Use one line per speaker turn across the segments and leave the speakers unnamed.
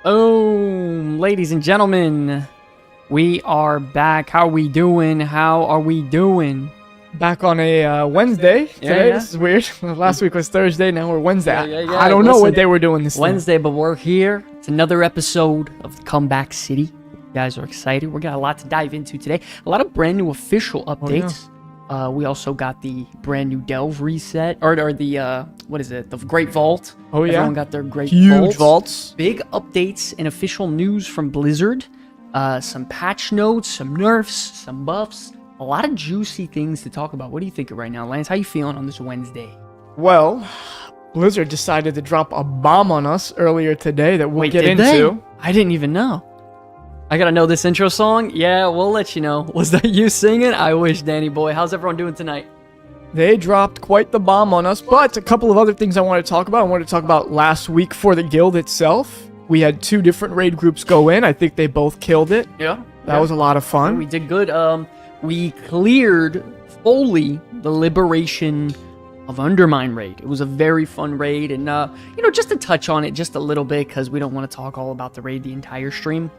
Boom, ladies and gentlemen, we are back. How are we doing?
Back on a Wednesday today.
Yeah.
This is weird. Last week was Thursday. Now we're Wednesday.
Yeah.
I don't know what they were doing this
Wednesday, but we're here. It's another episode of Comeback City. You guys are excited. We got a lot to dive into today. A lot of brand new official updates. We also got the brand new Delve reset, or the what is it? The Great Vault.
Oh yeah,
everyone got their Great
huge vaults.
Big updates and official news from Blizzard. Some patch notes, some nerfs, some buffs. A lot of juicy things to talk about. What do you think right now, Lance? How you feeling on this Wednesday?
Well, Blizzard decided to drop a bomb on us earlier today that we'll get into.
They? I didn't even know. I gotta know this intro song. Yeah, we'll let you know. Was that you singing? I wish, Danny boy. How's everyone doing tonight?
They dropped quite the bomb on us, but a couple of other things I want to talk about. I wanted to talk about last week for the guild itself. We had 2 different raid groups go in. I think they both killed it.
Yeah.
That was a lot of fun.
We did good. We cleared fully the Liberation of Undermine raid. It was a very fun raid, and just to touch on it just a little bit, because we don't want to talk all about the raid the entire stream.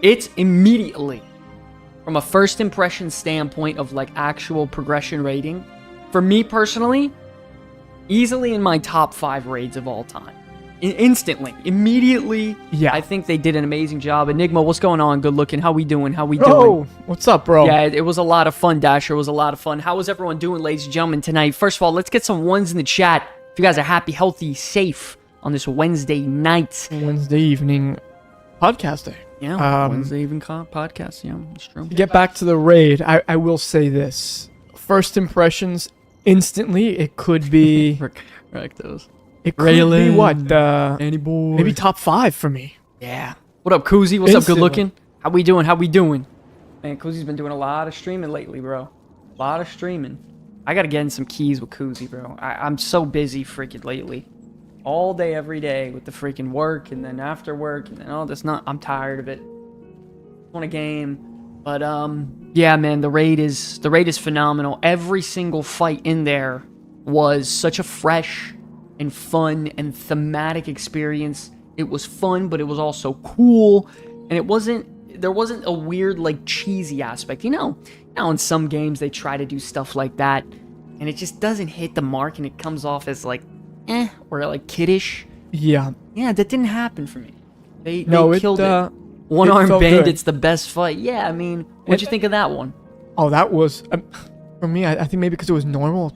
It's immediately, from a first impression standpoint of like actual progression rating, for me personally, easily in my top 5 raids of all time. Instantly, immediately.
Yeah,
I think they did an amazing job. Enigma, what's going on? Good looking. How we doing?
Oh, what's up, bro?
Yeah, it was a lot of fun, Dasher. It was a lot of fun. How was everyone doing, ladies and gentlemen, tonight? First of all, let's get some ones in the chat. If you guys are happy, healthy, safe on this Wednesday night.
Wednesday evening podcast day.
Yeah, Wednesday evening podcast. Yeah, it's true.
To get back to the raid, I will say this. First impressions, instantly, it could be...
Correct those.
It could be what?
Andy boy.
Maybe top 5 for me.
Yeah. What up, Koozie? What's up, good
Instantly.
looking? How we doing? Man, Koozie's been doing a lot of streaming lately, bro. A lot of streaming. I gotta get in some keys with Koozie, bro. I'm so busy freaking lately. All day, every day with the freaking work, and then after work, and then all this. I'm tired of it. Want a game. But, yeah, man, the raid is phenomenal. Every single fight in there was such a fresh and fun and thematic experience. It was fun, but it was also cool, and there wasn't a weird, like, cheesy aspect. Now in some games they try to do stuff like that, and it just doesn't hit the mark, and it comes off as like, or like kiddish.
Yeah,
that didn't happen for me. They killed it. One Armed Bandit's the best fight. Yeah, I mean, what'd you think of that one?
Oh, that was for me. I think maybe because it was normal.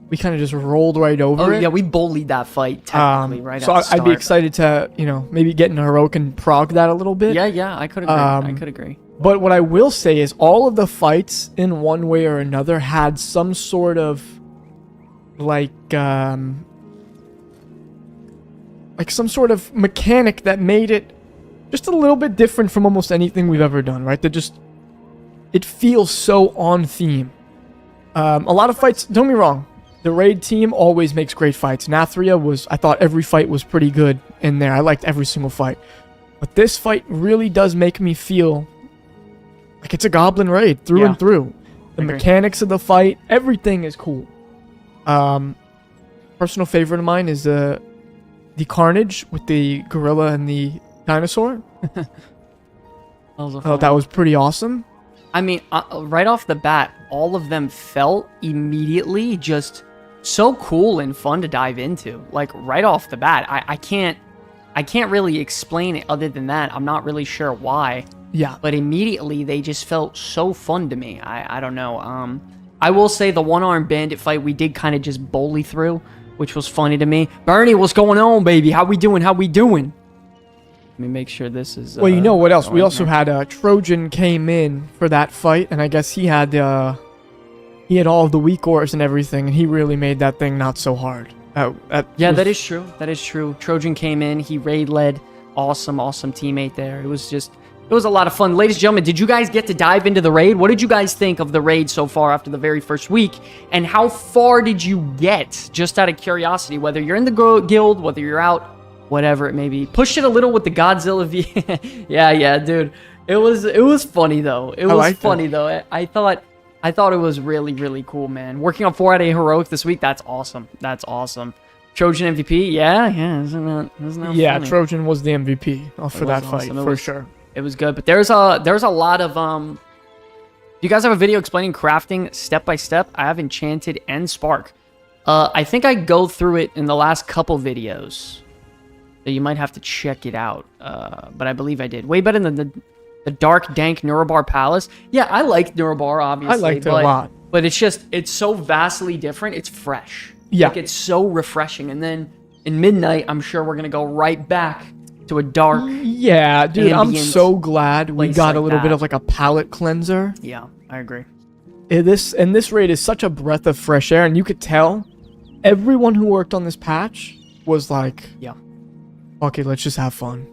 We kind of just rolled right over it.
Yeah, we bullied that fight technically right
so
at the start.
I'd be excited to, maybe get in heroic and prog that a little bit.
Yeah, I could agree.
But what I will say is all of the fights in one way or another had some sort of like some sort of mechanic that made it just a little bit different from almost anything we've ever done, right? It feels so on theme. A lot of fights, don't get me wrong, the raid team always makes great fights. Nathria I thought every fight was pretty good in there. I liked every single fight. But this fight really does make me feel like it's a goblin raid through and through. The mechanics of the fight, everything is cool. Personal favorite of mine is the carnage with the gorilla and the dinosaur. I thought that was pretty awesome.
I mean, right off the bat, all of them felt immediately just so cool and fun to dive into. Like, right off the bat, I can't really explain it other than that. I'm not really sure why.
Yeah.
But immediately, they just felt so fun to me. I don't know. I will say the one-armed bandit fight we did kind of just bully through, which was funny to me. Bernie, what's going on, baby? How we doing? Let me make sure this is...
well, you know what else? We also had Trojan came in for that fight, and I guess he had all of the weak ores and everything, and he really made that thing not so hard.
That is true. Trojan came in, he raid led. Awesome teammate there. It was a lot of fun. Ladies and gentlemen, did you guys get to dive into the raid? What did you guys think of the raid so far after the very first week? And how far did you get, just out of curiosity, whether you're in the guild, whether you're out, whatever it may be? Pushed it a little with the Godzilla V. yeah, dude. It was funny though. I thought it was really, really cool, man. Working on 4 out of 8 heroic this week, that's awesome. Trojan MVP. Yeah. Isn't that
Yeah,
funny?
Trojan was the MVP for that
was
fight,
awesome.
for sure.
It was good, but there's a lot of Do you guys have a video explaining crafting step by step? I have Enchanted and Spark. I think I go through it in the last couple videos. So you might have to check it out. But I believe I did. Way better than the dark, dank Neurobar Palace. Yeah, I like Neurobar, obviously.
I liked it a lot.
But it's so vastly different. It's fresh.
Yeah.
Like, it's so refreshing. And then in Midnight, I'm sure we're going to go right back to a dark...
Yeah, dude, I'm
ambient
so glad we
place
got a
like
little bit
that.
of like a palate cleanser.
Yeah, I agree.
This raid is such a breath of fresh air, and you could tell everyone who worked on this patch was like,
Yeah.
okay, let's just have fun.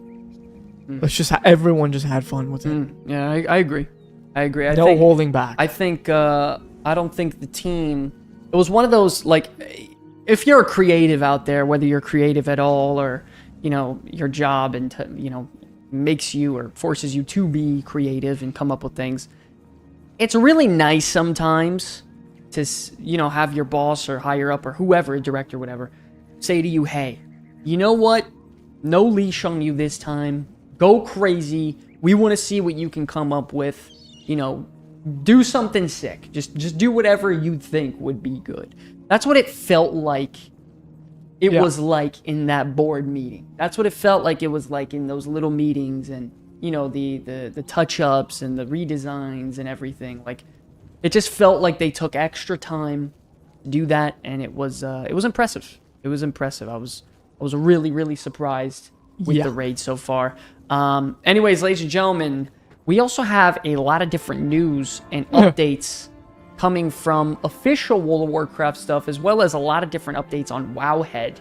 Let's just everyone just had fun with it.
Yeah, I agree. I
No
think,
holding back.
I think I don't think the team. It was one of those, like, if you're a creative out there, whether you're creative at all or your job and makes you or forces you to be creative and come up with things, it's really nice sometimes to have your boss or higher up or whoever, director, whatever, say to you, hey, you know what? No leash on you this time. Go crazy. We want to see what you can come up with. Do something sick. Just do whatever you think would be good. That's what it felt like. It was like in that board meeting. That's what it felt like. It was like in those little meetings and the touch-ups and the redesigns and everything. Like, it just felt like they took extra time to do that, and it was impressive. It was impressive. I was really, really surprised with the raid so far. Anyways, ladies and gentlemen, we also have a lot of different news and updates coming from official World of Warcraft stuff, as well as a lot of different updates on Wowhead.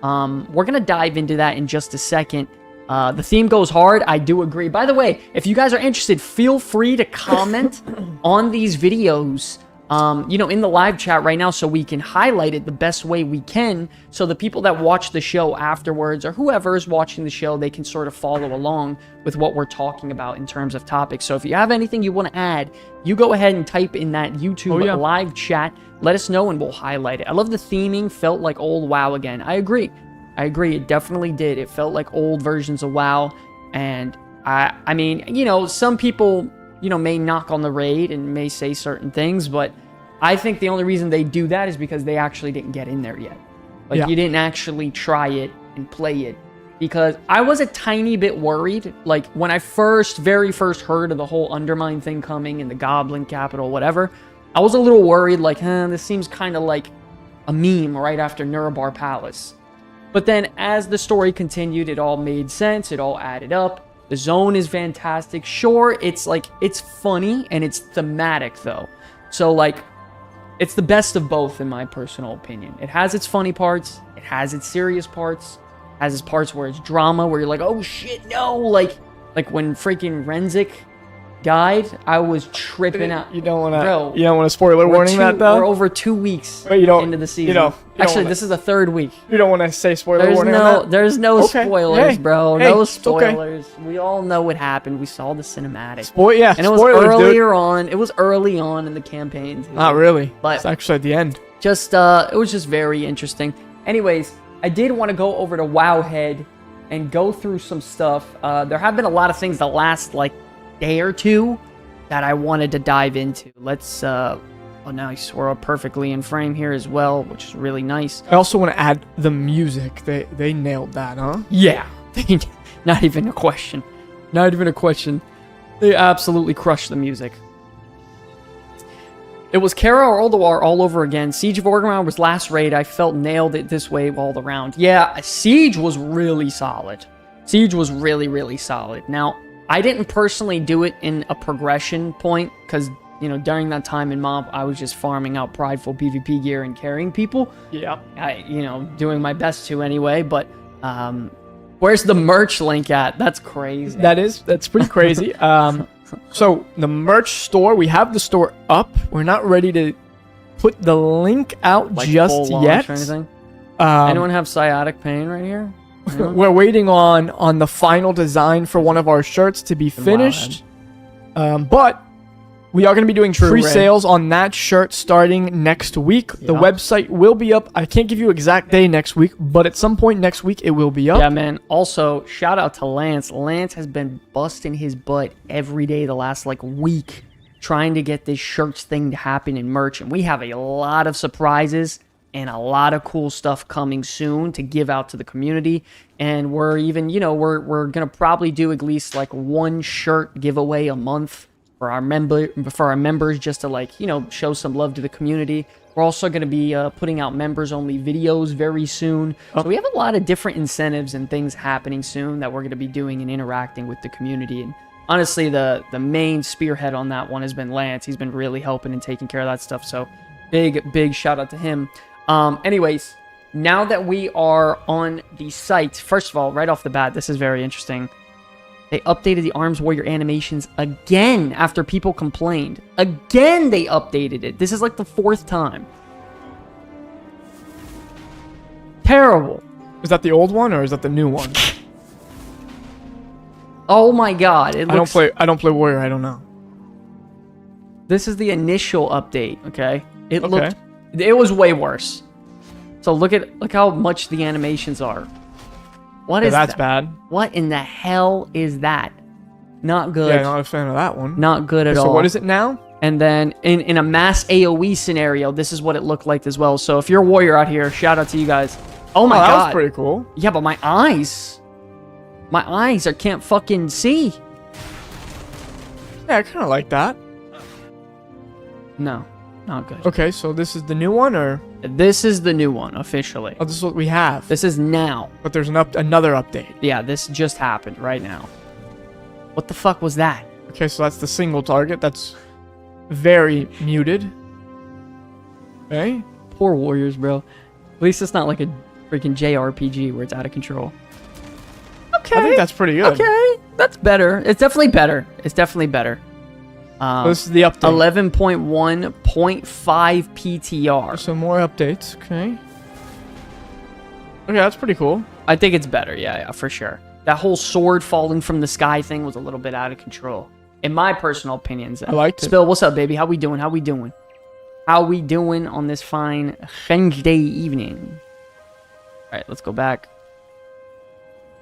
We're going to dive into that in just a second. The theme goes hard. I do agree. By the way, if you guys are interested, feel free to comment on these videos, in the live chat right now so we can highlight it the best way we can so the people that watch the show afterwards or whoever is watching the show, they can sort of follow along with what we're talking about in terms of topics. So if you have anything you want to add, you go ahead and type in that YouTube live chat. Let us know and we'll highlight it. I love the theming. Felt like old WoW again. I agree. It definitely did. It felt like old versions of WoW. And I mean, some people may knock on the raid and may say certain things, but I think the only reason they do that is because they actually didn't get in there yet. Like, you didn't actually try it and play it. Because I was a tiny bit worried, like, when I very first heard of the whole Undermine thing coming and the Goblin Capital, whatever, I was a little worried, like, this seems kind of like a meme right after Neurobar Palace. But then, as the story continued, it all made sense, it all added up. The zone is fantastic. Sure, it's funny and it's thematic though. So it's the best of both in my personal opinion. It has its funny parts, it has its serious parts, it has its parts where it's drama, where you're like, oh shit, no, like when freaking Renzik died, I was tripping out.
You don't want to spoiler warning that though?
We're over 2 weeks into the season. Actually, this is the third week.
You don't want to say spoiler warning on that?
There's no spoilers, bro. No spoilers.
Okay.
We all know what happened. We saw the cinematic.
And
it was earlier on. It was early on in the campaign. Too.
Not really.
But
it's actually at the end.
It was just very interesting. Anyways, I did want to go over to Wowhead and go through some stuff. There have been a lot of things the last day or two that I wanted to dive into. Let's oh, nice, we're perfectly in frame here as well, which is really nice.
I also want to add the music. They nailed that, huh?
Yeah. Not even a question. They absolutely crushed the music. It was Kara or Ulduar all over again. Siege of Orgrimmar was last raid. I felt nailed it this way all around. Yeah, Siege was really solid. Siege was really, really solid. Now, I didn't personally do it in a progression point because, during that time in MoB, I was just farming out prideful PvP gear and carrying people.
Yeah.
Doing my best to anyway, but where's the merch link at? That's crazy.
That's pretty crazy. So, the merch store, we have the store up. We're not ready to put the link out just yet.
Or anything? Anyone have sciatic pain right here?
We're waiting on the final design for one of our shirts to be finished. But We are going to be doing
True,
pre-sales on that shirt starting next week. The
Yeah.
website will be up. I can't give you exact day next week, but at some point next week it will be up.
Yeah, man. Also, shout out to Lance. Lance has been busting his butt every day the last like week trying to get this shirts thing to happen in merch. And we have a lot of surprises and a lot of cool stuff coming soon to give out to the community. And we're even, we're going to probably do at least like one shirt giveaway a month for our members just to like, show some love to the community. We're also going to be putting out members only videos very soon. So we have a lot of different incentives and things happening soon that we're going to be doing and interacting with the community. And honestly, the main spearhead on that one has been Lance. He's been really helping and taking care of that stuff. So big shout out to him. Anyways, now that we are on the site, first of all, right off the bat, this is very interesting. They updated the Arms Warrior animations again after people complained. Again, they updated it. This is like the 4th time. Terrible.
Is that the old one or is that the new one?
Oh my god.
I don't play Warrior, I don't know.
This is the initial update, okay? It
Okay.
was way worse. So look how much the animations are. What is
that's
that?
bad.
What in the hell is that? Not good.
Yeah, not a fan of that one.
Not good at all.
So what is it now?
And then in a mass AoE scenario, this is what it looked like as well. So if you're a warrior out here, shout out to you guys. Oh my
that
god.
was pretty cool.
Yeah, but my eyes I can't fucking see.
Yeah, I kind of like that.
No, not good.
Okay, so this is the new one, or
This is the new one officially.
this is what we have.
This is now.
But there's another update.
Yeah, this just happened right now. What the fuck was that?
Okay, so that's the single target. That's very muted. Okay.
Poor warriors, bro. At least it's not like a freaking JRPG where it's out of control. Okay.
I think that's pretty good.
Okay, that's better. It's definitely better. It's definitely better.
So this is the update.
11.1.5 PTR.
So more updates. Okay. Okay, that's pretty cool.
I think it's better. Yeah, for sure. That whole sword falling from the sky thing was a little bit out of control, in my personal opinions.
I liked it.
Spill, what's up, baby? How we doing? How we doing? How we doing on this fine Wednesday evening? All right, let's go back.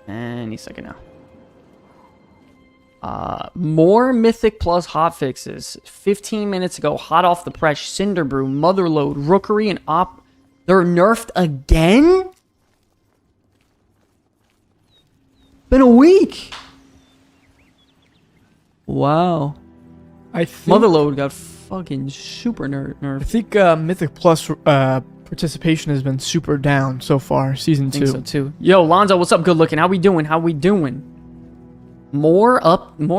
Any second now. More Mythic Plus hotfixes. 15 minutes ago, hot off the press, Cinderbrew, Motherload, Rookery, and They're nerfed again? Been a week. Wow.
I think
Motherload got fucking super
I
nerfed.
think Mythic Plus participation has been super down so far, season
I think
2.
so too. Yo, Lonzo, what's up? Good looking. How we doing? How we doing? More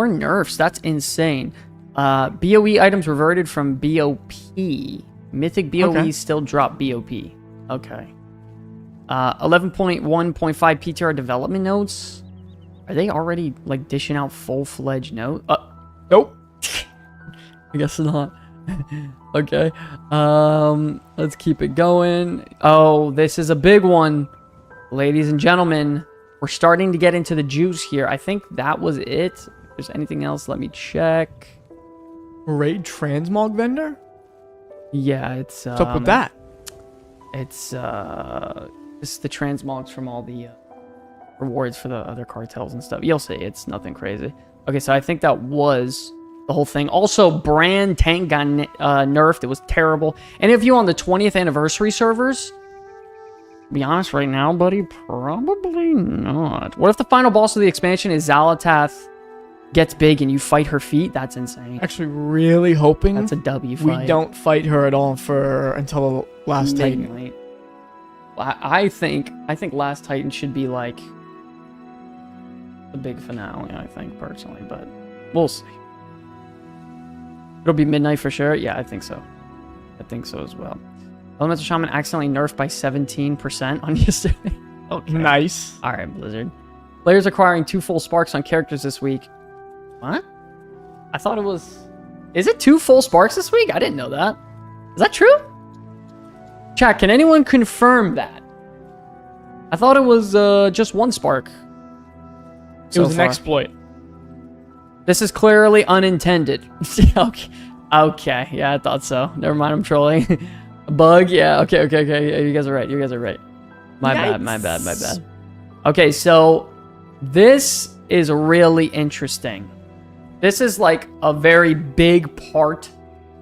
nerfs. That's insane. BOE items reverted from BOP. Mythic BOE still drop BOP. Okay. 11.1.5 PTR development notes. Are they already like dishing out full-fledged note?
Nope.
I guess not. Okay. Let's keep it going. Oh, this is a big one. Ladies and gentlemen, we're starting to get into the juice here. I think that was it. If there's anything else, let me check.
Raid transmog vendor?
Yeah, it's
What's up with that?
It's this is the transmogs from all the rewards for the other cartels and stuff. You'll see. It's nothing crazy. Okay, so I think that was the whole thing. Also, Brand Tank got nerfed. It was terrible. And if you on the 20th anniversary servers, to be honest right now, buddy, probably not. What if the final boss of the expansion is Xalatath gets big and you fight her feet? That's insane.
Actually, really hoping
That's a W fight.
we don't fight her at all until the last Titan.
Midnight. I think Last Titan should be like the big finale, I think, personally, but we'll see. It'll be midnight for sure. Yeah, I think so. I think so as well. Elemental Shaman accidentally nerfed by 17% on yesterday. Okay.
Nice.
All right, Blizzard. Players acquiring 2 full sparks on characters this week. What? I thought it was... Is it 2 full sparks this week? I didn't know that. Is that true? Chat, can anyone confirm that? I thought it was just 1 spark.
It was an exploit.
This is clearly unintended. Okay. Okay, yeah, I thought so. Never mind, I'm trolling. A bug, yeah, okay. Yeah, you guys are right. My bad. Okay, so this is really interesting. This is like a very big part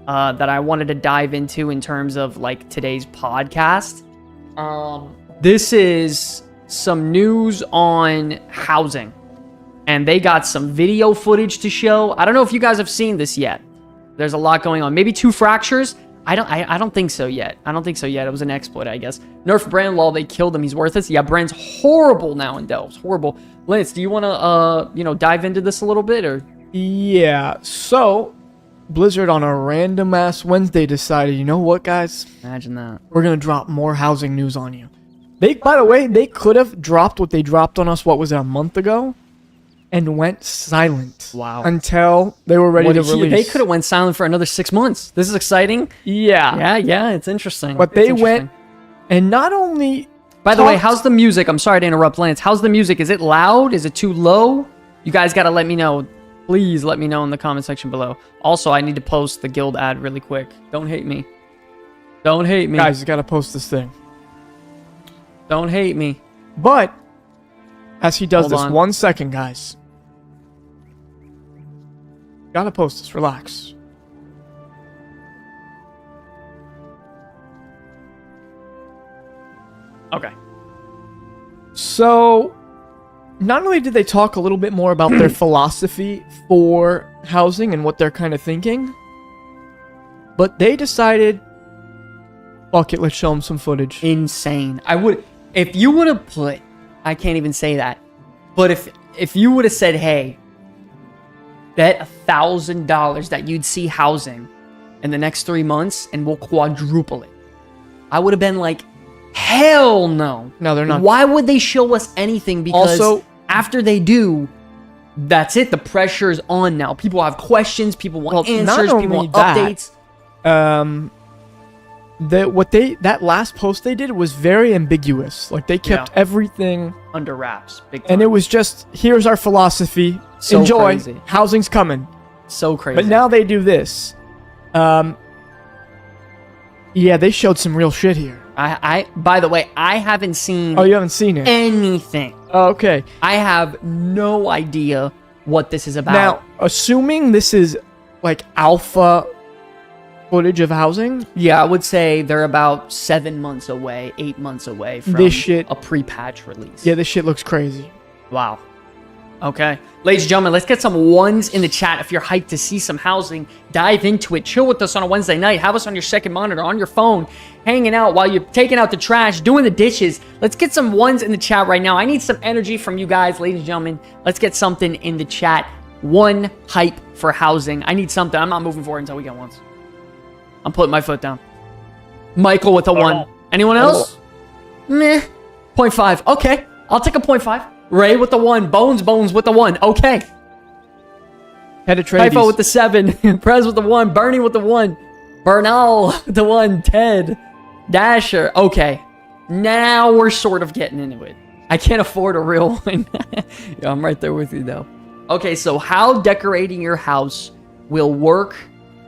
that I wanted to dive into in terms of like today's podcast. This is some news on housing, and they got some video footage to show. I don't know if you guys have seen this yet. There's a lot going on. Maybe 2 fractures. I don't think so yet. It was an exploit, I guess. Nerf Brand Law, they killed him. He's worthless. Yeah, Brand's horrible now in Delves. Horrible. Lance, do you want to dive into this a little bit, or?
Yeah. So Blizzard on a random ass Wednesday decided, you know what, guys?
Imagine that.
We're gonna drop more housing news on you. By the way, they could have dropped what they dropped on us. What was it, a month ago? And went silent.
Wow.
Until they were ready to release.
They could have went silent for another 6 months. This is exciting.
Yeah.
Yeah, it's interesting.
But they went, and not only...
By the way, how's the music? I'm sorry to interrupt, Lance. How's the music? Is it loud? Is it too low? You guys got to let me know. Please let me know in the comment section below. Also, I need to post the guild ad really quick. Don't hate me.
Guys, you got to post this thing.
Don't hate me.
But, as he does
Hold
this,
on.
1 second, guys. Gotta post this. Relax.
Okay.
So, not only did they talk a little bit more about their philosophy for housing and what they're kind of thinking, but they decided, fuck it, let's show them some footage.
Insane. If you would have put, I can't even say that, but if you would have said, hey, bet $1,000 that you'd see housing in the next 3 months and we'll quadruple it, I would have been like, hell no.
No, they're not.
Why would they show us anything? Because
Also,
after they do, that's it. The pressure's on now. People have questions. People want answers. People want updates.
That last post they did was very ambiguous. Like, they kept everything
Under wraps. Big time.
and it was just, here's our philosophy.
So
Enjoy.
crazy.
Housing's coming.
So crazy.
But now they do this. Yeah, they showed some real shit here.
By the way, I haven't seen
Oh, you haven't seen it?
anything.
Oh, okay.
I have no idea what this is about.
Now, assuming this is like alpha footage of housing,
yeah, I would say they're about 7 months away, 8 months away from
This shit-
a pre-patch release.
yeah, this shit looks crazy.
Wow. Okay. Ladies and gentlemen, let's get some ones in the chat if you're hyped to see some housing. Dive into it. Chill with us on a Wednesday night. Have us on your second monitor, on your phone, hanging out while you're taking out the trash, doing the dishes. Let's get some ones in the chat right now. I need some energy from you guys, ladies and gentlemen. Let's get something in the chat. One hype for housing. I need something. I'm not moving forward until we get ones. I'm putting my foot down. Michael with a 1. Anyone else? Meh. 0.5. Okay. I'll take a 0.5. Ray with the 1. Bones with the 1. Okay.
Penetrates.
Typho with the 7. Prez with the 1. Bernie with the 1. Bernal with the 1. Ted. Dasher. Okay. Now we're sort of getting into it. I can't afford a real one. Yeah, I'm right there with you, though. Okay, so how decorating your house will work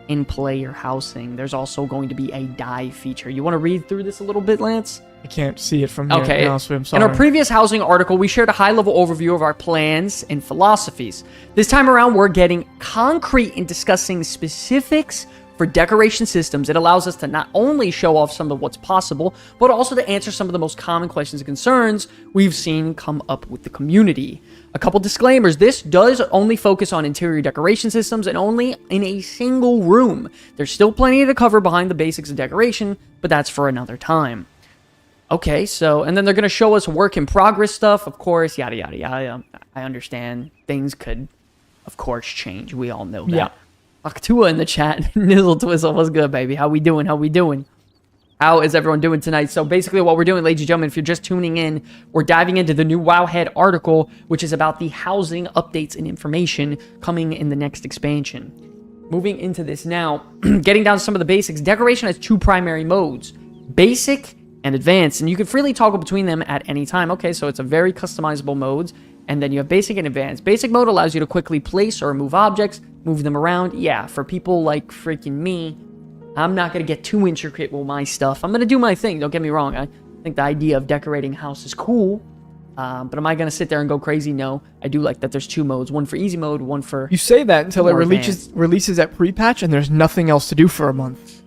in player housing. There's also going to be a die feature. You want to read through this a little bit, Lance?
I can't see it from here.
Okay.
Honestly, I'm sorry.
In our previous housing article, we shared a high-level overview of our plans and philosophies. This time around, we're getting concrete in discussing specifics for decoration systems. It allows us to not only show off some of what's possible, but also to answer some of the most common questions and concerns we've seen come up with the community. A couple disclaimers. This does only focus on interior decoration systems and only in a single room. There's still plenty to cover behind the basics of decoration, but that's for another time. Okay, so, and then they're going to show us work in progress stuff, of course, yada, yada, yada. I understand things could, of course, change. We all know that.
Yeah.
Aktua in the chat. Nizzle Twizzle, what's good, baby? How we doing? How is everyone doing tonight? So basically what we're doing, ladies and gentlemen, if you're just tuning in, we're diving into the new Wowhead article, which is about the housing updates and information coming in the next expansion. Moving into this now, getting down to some of the basics. Decoration has 2 primary modes, basic and advanced, and you can freely toggle between them at any time. Okay, so it's a very customizable modes. And then you have basic and advanced. Basic mode allows you to quickly place or move objects, move them around. Yeah, for people like freaking me, I'm not going to get too intricate with my stuff. I'm going to do my thing. Don't get me wrong. I think the idea of decorating a house is cool. But am I going to sit there and go crazy? No. I do like that there's 2 modes. One for easy mode, one for...
You say that until it
more
releases at pre-patch and there's nothing else to do for a month.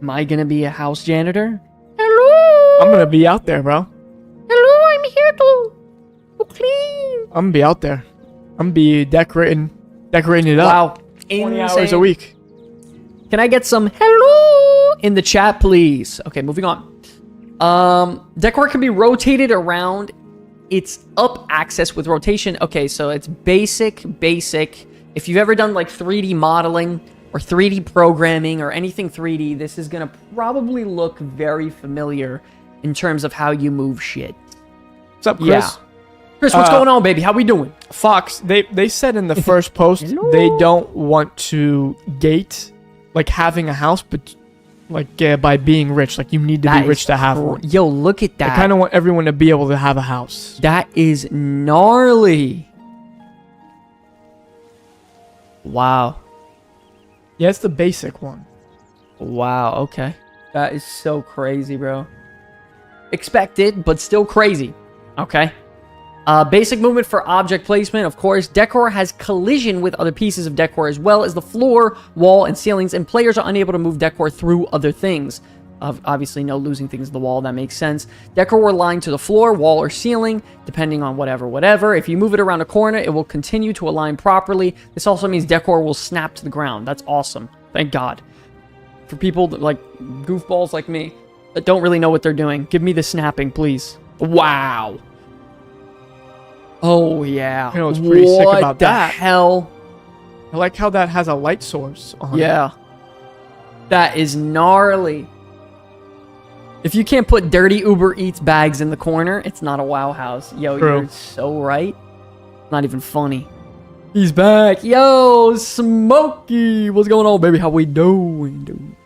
Am I going to be a house janitor? Hello?
I'm going to be out there, bro.
Hello, I'm here to clean.
I'm going to be out there. I'm going to be decorating it up.
Wow.
20 hours a week.
Can I get some hello in the chat, please? Okay, moving on. Decor can be rotated around. It's up axis with rotation. Okay, so it's basic. If you've ever done like 3D modeling or 3D programming or anything 3D, this is gonna probably look very familiar in terms of how you move shit.
What's up, Chris?
Yeah. Chris, what's going on, baby? How we doing?
Fox, they said in the first post they don't want to gate like having a house, but like by being rich. Like you need to be rich to have one.
Yo, look at that.
I kind of want everyone to be able to have a house.
That is gnarly. Wow.
Yeah, it's the basic one.
Wow, okay. That is so crazy, bro. Expected, but still crazy. Okay. Basic movement for object placement, of course. Decor has collision with other pieces of decor as well as the floor, wall, and ceilings, and players are unable to move decor through other things. Obviously, no losing things to the wall, that makes sense. Decor will align to the floor, wall, or ceiling, depending on whatever. If you move it around a corner, it will continue to align properly. This also means decor will snap to the ground. That's awesome. Thank God. For people that, like goofballs like me that don't really know what they're doing, give me the snapping, please. Wow. Oh, yeah.
You know what's pretty sick about that?
What the hell?
I like how that has a light source on it.
Yeah. That is gnarly. If you can't put dirty Uber Eats bags in the corner, it's not a WoW house. Yo,
True.
You're so right. Not even funny. He's back. Yo, Smokey. What's going on, baby? How we doing, dude?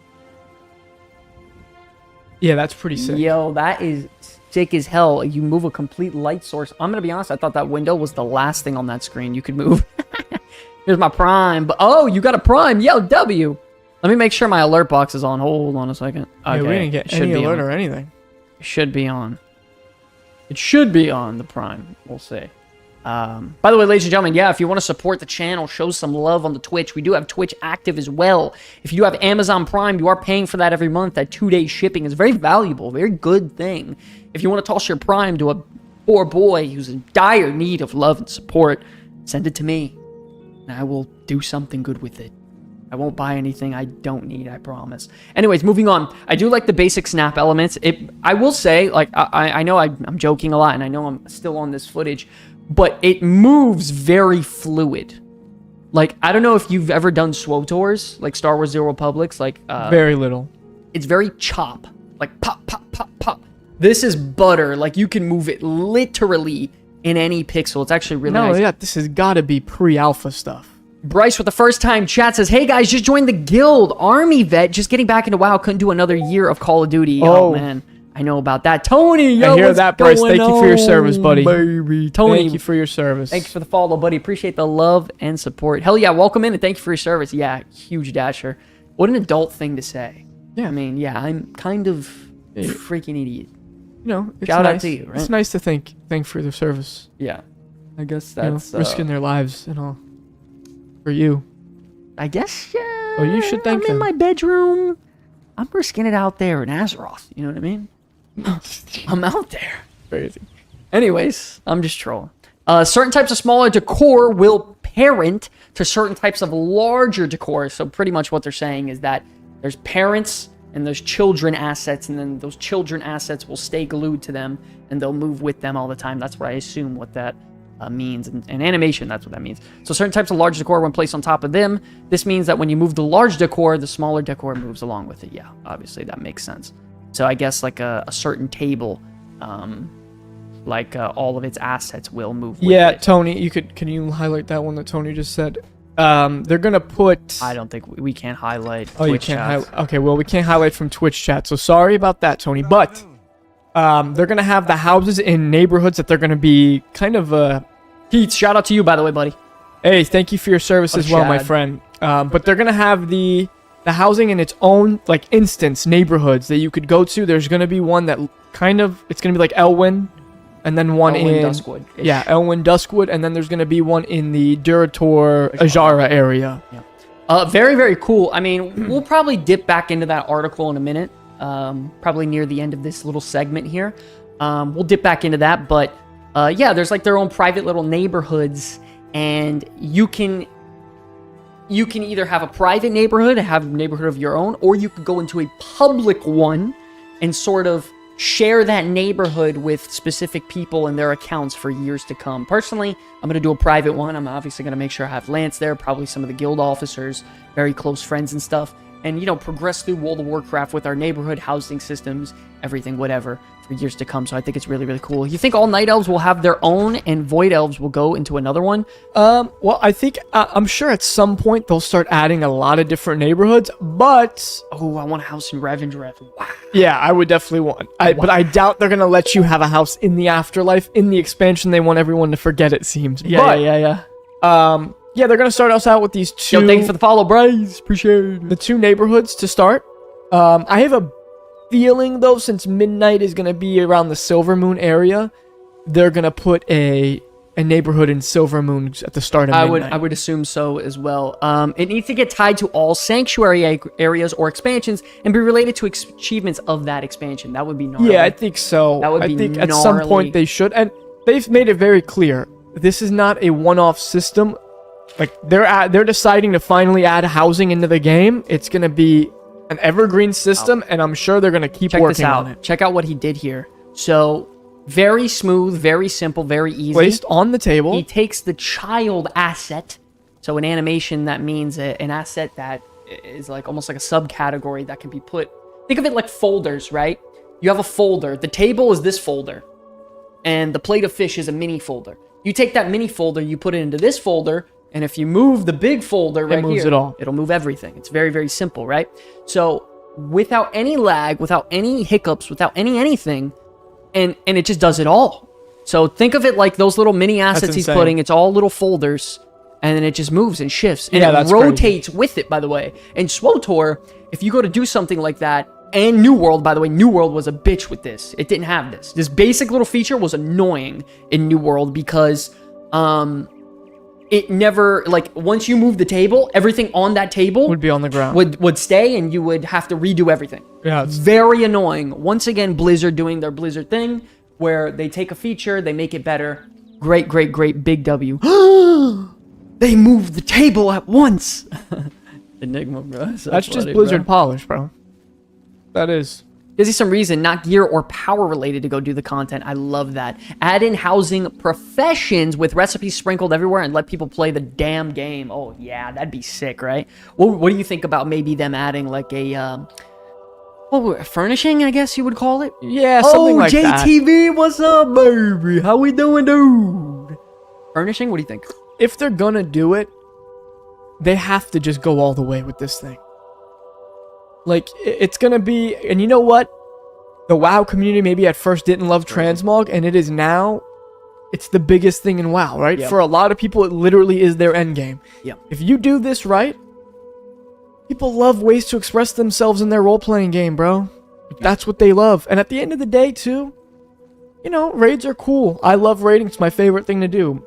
Yeah, that's pretty sick.
Yo, that is sick as hell. You move a complete light source. I'm gonna be honest, I thought that window was the last thing on that screen you could move. Here's my prime. But oh, you got a prime. Yo, W. Let me make sure my alert box is on. Hold on a second. Okay.
Yeah, we didn't get any alert or anything.
It should be on. It should be on the prime. We'll see. By the way, ladies and gentlemen, yeah, if you want to support the channel, show some love on the Twitch. We do have Twitch active as well. If you do have Amazon Prime, you are paying for that every month. That 2-day shipping is very valuable, very good thing. If you want to toss your Prime to a poor boy who's in dire need of love and support, send it to me, and I will do something good with it. I won't buy anything I don't need, I promise. Anyways, moving on. I do like the basic snap elements. I will say, like, I know I'm joking a lot, and I know I'm still on this footage, but it moves very fluid. Like, I don't know if you've ever done SWTORs, like Star Wars The Old Republics, like...
very little.
It's very chop. Like, pop, pop, pop, pop. This is butter. Like, you can move it literally in any pixel. It's actually really nice.
No, yeah, this has got to be pre-alpha stuff.
Bryce with the first time chat says, hey guys, just joined the guild. Army vet, just getting back into WoW. Couldn't do another year of Call of Duty. Oh man, I know about that. Tony, yo,
I hear that, Bryce. Thank you for your service, buddy.
Baby. Tony,
thank you for your service.
Thanks for the follow, buddy. Appreciate the love and support. Hell yeah, welcome in and thank you for your service. Yeah, huge dasher. What an adult thing to say.
Yeah.
I mean, yeah, I'm kind of a freaking idiot.
You know, it's
shout
nice.
out to you, right?
It's nice to thank for their service.
Yeah, I guess that's...
risking their lives and all. For you.
I guess, yeah.
Oh, you should thank them.
I'm in my bedroom. I'm risking it out there in Azeroth. You know what I mean? I'm out there.
Crazy.
Anyways, I'm just trolling. Certain types of smaller decor will parent to certain types of larger decor. So pretty much what they're saying is that there's parents and there's children assets, and then those children assets will stay glued to them, and they'll move with them all the time. That's what I assume what that means. And animation, that's what that means. So certain types of large decor, when placed on top of them, this means that when you move the large decor, the smaller decor moves along with it. Yeah, obviously that makes sense. So I guess like a certain table, all of its assets will move with
yeah,
it.
Tony, can you highlight that one that Tony just said? They're gonna put...
I don't think we can't highlight
Oh,
Twitch
you can't
chats.
highlight... Okay, well, we can't highlight from Twitch chat, so sorry about that, Tony, but They're going to have the houses in neighborhoods that they're going to be kind of...
Pete, shout out to you, by the way, buddy.
Hey, thank you for your service as well, my
Chad.
friend. But they're going to have the housing in its own, like, instance neighborhoods that you could go to. There's going to be one that kind of... It's going to be like Elwyn, and then one
Elwyn,
in...
Duskwood.
Yeah, Elwyn, Duskwood, and then there's going to be one in the Durator, Ajara area.
Yeah. Very, very cool. I mean, we'll probably dip back into that article in a minute. Probably near the end of this little segment here. We'll dip back into that, but yeah, there's like their own private little neighborhoods, and you can either have a private neighborhood, have a neighborhood of your own, or you could go into a public one and sort of share that neighborhood with specific people and their accounts for years to come. Personally, I'm going to do a private one. I'm obviously going to make sure I have Lance there, probably some of the guild officers, very close friends and stuff, and, you know, progress through World of Warcraft with our neighborhood housing systems, everything, whatever, for years to come. So I think it's really, really cool. You think all Night Elves will have their own and Void Elves will go into another one?
Well, I think, I'm sure at some point they'll start adding a lot of different neighborhoods, but...
Oh, I want a house in Revenge. Wow.
Yeah, I would definitely want... But I doubt they're going to let you have a house in the afterlife. In the expansion, they want everyone to forget, it seems.
Yeah.
Yeah, they're going to start us out with these two...
Yo, thank you for the follow, Bryce. Appreciate it.
The two neighborhoods to start. I have a feeling, though, since Midnight is going to be around the Silver Moon area, they're going to put a neighborhood in Silver Moon at the start of Midnight.
I would assume so as well. It needs to get tied to all sanctuary areas or expansions and be related to achievements of that expansion. That would be gnarly.
Yeah, I think so.
That would
I
be
think at some point they should. And they've made it very clear. This is not a one-off system. Like, they're deciding to finally add housing into the game. It's going to be an evergreen system, and I'm sure they're going to keep working on it.
Check out what he did here. So, very smooth, very simple, very easy.
Placed on the table.
He takes the child asset. So, in animation, that means an asset that is like almost like a subcategory that can be put... Think of it like folders, right? You have a folder. The table is this folder. And the plate of fish is a mini folder. You take that mini folder, you put it into this folder, and if you move the big folder right here,
moves it all.
It'll move everything. It's very, very simple, right? So without any lag, without any hiccups, without anything, and it just does it all. So think of it like those little mini assets he's putting. It's all little folders, and then it just moves and shifts. And it rotates with it, by the way. And SWTOR, if you go to do something like that, and New World, by the way, New World was a bitch with this. It didn't have this. This basic little feature was annoying in New World because... it never, like, once you move the table, everything on that table
would be on the ground.
Would stay, and you would have to redo everything.
Yeah, it's
very annoying. Once again, Blizzard doing their Blizzard thing, where they take a feature, they make it better. Great, big W. They moved the table at once. Enigma, bro.
That's just Blizzard polish, bro. That is.
Gives you some reason, not gear or power related, to go do the content. I love that. Add in housing professions with recipes sprinkled everywhere and let people play the damn game. Oh, yeah, that'd be sick, right? What do you think about maybe them adding like a, furnishing, I guess you would call it?
Yeah, something like that.
JTV, what's up, baby? How we doing, dude? Furnishing, what do you think?
If they're gonna do it, they have to just go all the way with this thing. Like, it's gonna be... And you know what? The WoW community maybe at first didn't love transmog, and it is now... It's the biggest thing in WoW, right?
Yep.
For a lot of people, it literally is their endgame.
Yep.
If you do this right, people love ways to express themselves in their role-playing game, bro. That's what they love. And at the end of the day, too, you know, raids are cool. I love raiding. It's my favorite thing to do.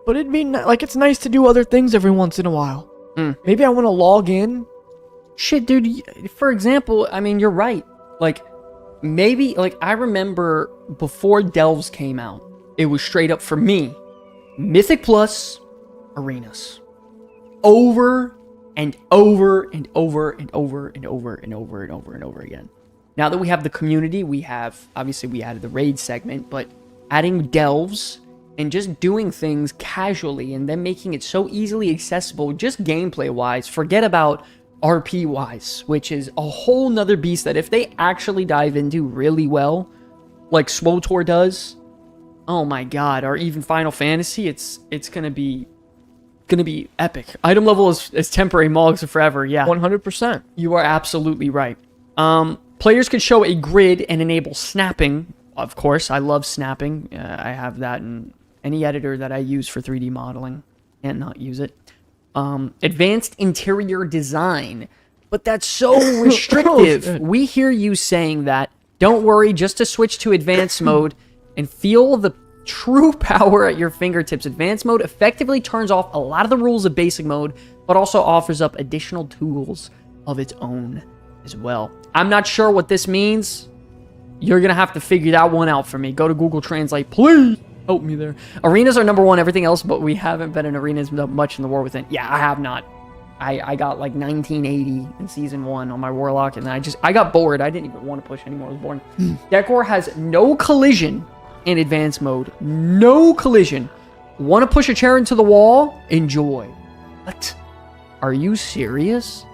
But it'd be... like, it's nice to do other things every once in a while. Maybe I want to log in...
Shit, dude, for example, I mean, you're right. Like, maybe, like, I remember before Delves came out, it was straight up for me, Mythic Plus, Arenas. Over and over and over and over and over and over and over and over again. Now that we have the community, we have, obviously we added the raid segment, but adding Delves and just doing things casually and then making it so easily accessible, just gameplay-wise, forget about... RP-wise, which is a whole nother beast that if they actually dive into really well, like SWTOR does, oh my god, or even Final Fantasy, it's gonna be epic. Item level is temporary, Mogs are forever, yeah.
100%.
You are absolutely right. Players could show a grid and enable snapping. Of course, I love snapping. I have that in any editor that I use for 3D modeling. Can't not use it. Advanced interior design. But that's so restrictive. We hear you saying that. Don't worry, just to switch to advanced mode and feel the true power at your fingertips. Advanced mode effectively turns off a lot of the rules of basic mode, but also offers up additional tools of its own as well. I'm not sure what this means. You're going to have to figure that one out for me. Go to Google Translate, please. Help me there. Arenas are number one, everything else, but we haven't been in arenas much in the War Within. Yeah, I have not. I got like 1980 in Season 1 on my Warlock, and I got bored. I didn't even want to push anymore. I was bored. Decor has no collision in advanced mode. No collision. Want to push a chair into the wall? Enjoy. What? Are you serious?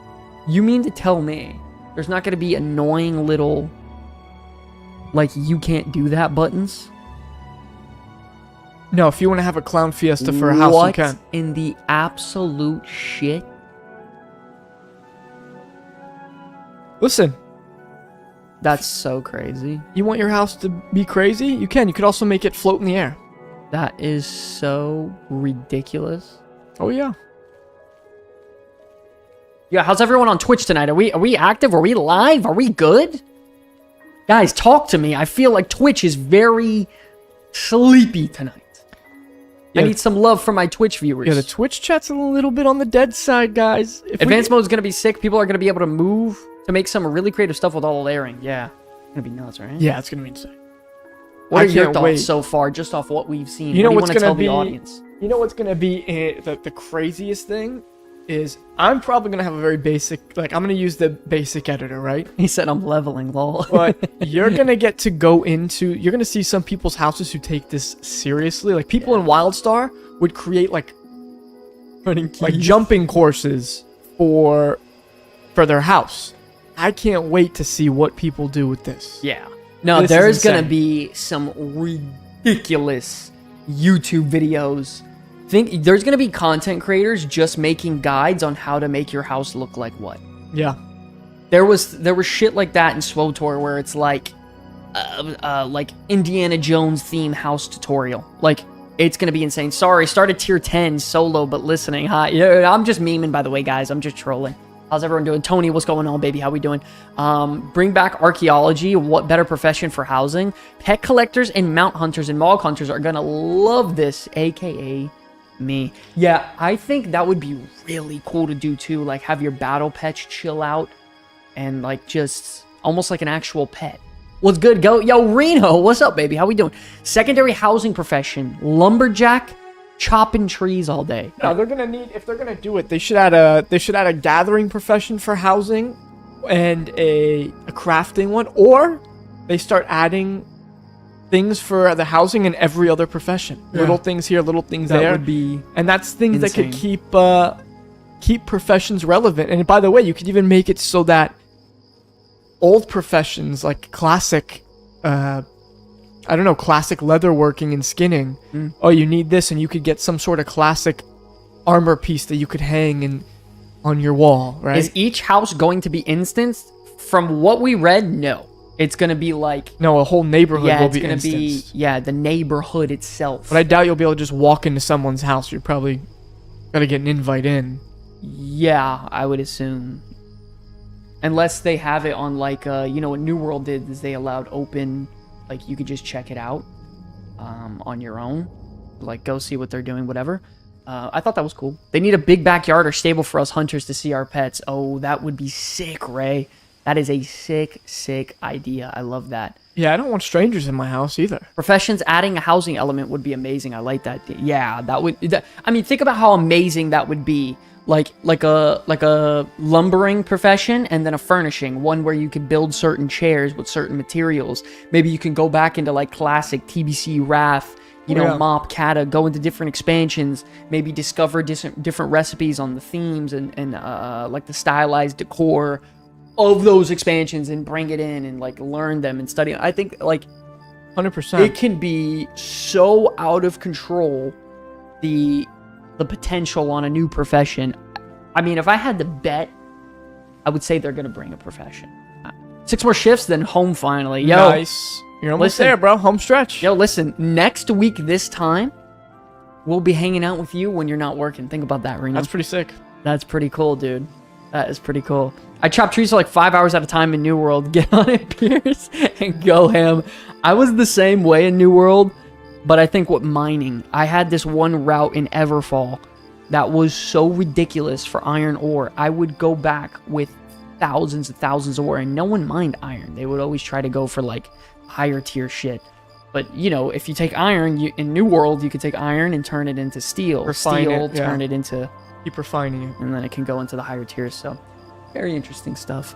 You mean to tell me there's not going to be annoying little, like, you can't do that buttons?
No, if you want to have a clown fiesta for a house, you can.
What in the absolute shit?
Listen.
That's so crazy.
You want your house to be crazy? You can. You could also make it float in the air.
That is so ridiculous.
Oh, yeah.
Yeah, how's everyone on Twitch tonight? Are we active? Are we live? Are we good? Guys, talk to me. I feel like Twitch is very sleepy tonight. Yeah. I need some love from my Twitch viewers.
Yeah, the Twitch chat's a little bit on the dead side, guys.
Advanced mode is going to be sick. People are going to be able to move to make some really creative stuff with all the layering. Yeah. It's going to be nuts, right?
Yeah, it's going to be insane.
What are your thoughts so far, just off what we've seen?
You know
what do you want
what's
to tell
gonna be,
the audience?
You know what's going to be the craziest thing? Is I'm probably going to have a very basic, like, I'm going to use the basic editor, right?
He said I'm leveling, lol.
But you're going to get to go into, you're going to see some people's houses who take this seriously. Like, people in WildStar would create, like jumping courses for their house. I can't wait to see what people do with this.
Yeah. No, there's going to be some ridiculous YouTube videos. There's going to be content creators just making guides on how to make your house look like what.
Yeah.
There was shit like that in SWTOR where it's like Indiana Jones theme house tutorial. Like, it's going to be insane. Sorry, started tier 10 solo, but listening. Hi. Yeah, I'm just memeing, by the way, guys. I'm just trolling. How's everyone doing? Tony, what's going on, baby? How we doing? Bring back archaeology. What better profession for housing? Pet collectors and mount hunters and mog hunters are going to love this, a.k.a. me. Yeah, I think that would be really cool to do too. Like, have your battle pets chill out and, like, just almost like an actual pet. What's good? Go. Yo, Reno, what's up, baby? How we doing? Secondary housing profession. Lumberjack. Chopping trees all day.
No, they're gonna need, if they're gonna do it, they should add a gathering profession for housing and a crafting one, or they start adding things for the housing in every other profession. Yeah. Little things here, little things there. That would be, and that's things insane. That could keep professions relevant. And by the way, you could even make it so that old professions like classic classic leatherworking and skinning. Oh, you need this, and you could get some sort of classic armor piece that you could hang on your wall, right?
Is each house going to be instanced? From what we read, no. It's going to be like...
No, a whole neighborhood will be instanced.
Yeah, it's going to be, the neighborhood itself.
But I doubt you'll be able to just walk into someone's house. You're probably got to get an invite in.
Yeah, I would assume. Unless they have it on, like, what New World did is they allowed open... Like, you could just check it out on your own. Like, go see what they're doing, whatever. I thought that was cool. They need a big backyard or stable for us hunters to see our pets. Oh, that would be sick, Ray. That is a sick, sick idea. I love that.
Yeah, I don't want strangers in my house either.
Professions adding a housing element would be amazing. I like that. Yeah, that would... I mean, think about how amazing that would be. Like a lumbering profession and then a furnishing one where you could build certain chairs with certain materials. Maybe you can go back into like classic TBC Wrath, Mop Kata, go into different expansions, maybe discover different recipes on the themes and like the stylized decor of those expansions and bring it in and like learn them and study. I think like
100%.
It can be so out of control the potential on a new profession. I mean, if I had to bet, I would say they're going to bring a profession. 6 more shifts, then home finally. Yo,
Nice. You're almost
listen.
there, bro. Home stretch.
Yo, listen. Next week this time, we'll be hanging out with you when you're not working. Think about that, Reno.
That's pretty sick.
That's pretty cool, dude. That is pretty cool. I chop trees for like 5 hours at a time in New World. Get on it, Pierce, and go ham. I was the same way in New World, but I think with mining, I had this one route in Everfall that was so ridiculous for iron ore. I would go back with thousands and thousands of ore, and no one mined iron. They would always try to go for like higher tier shit. But you know, if you take iron, in New World, you could take iron and turn it into steel.
Refine
Steel,
it, yeah.
turn it into,
Keep refining it.
and then it can go into the higher tiers. So, very interesting stuff.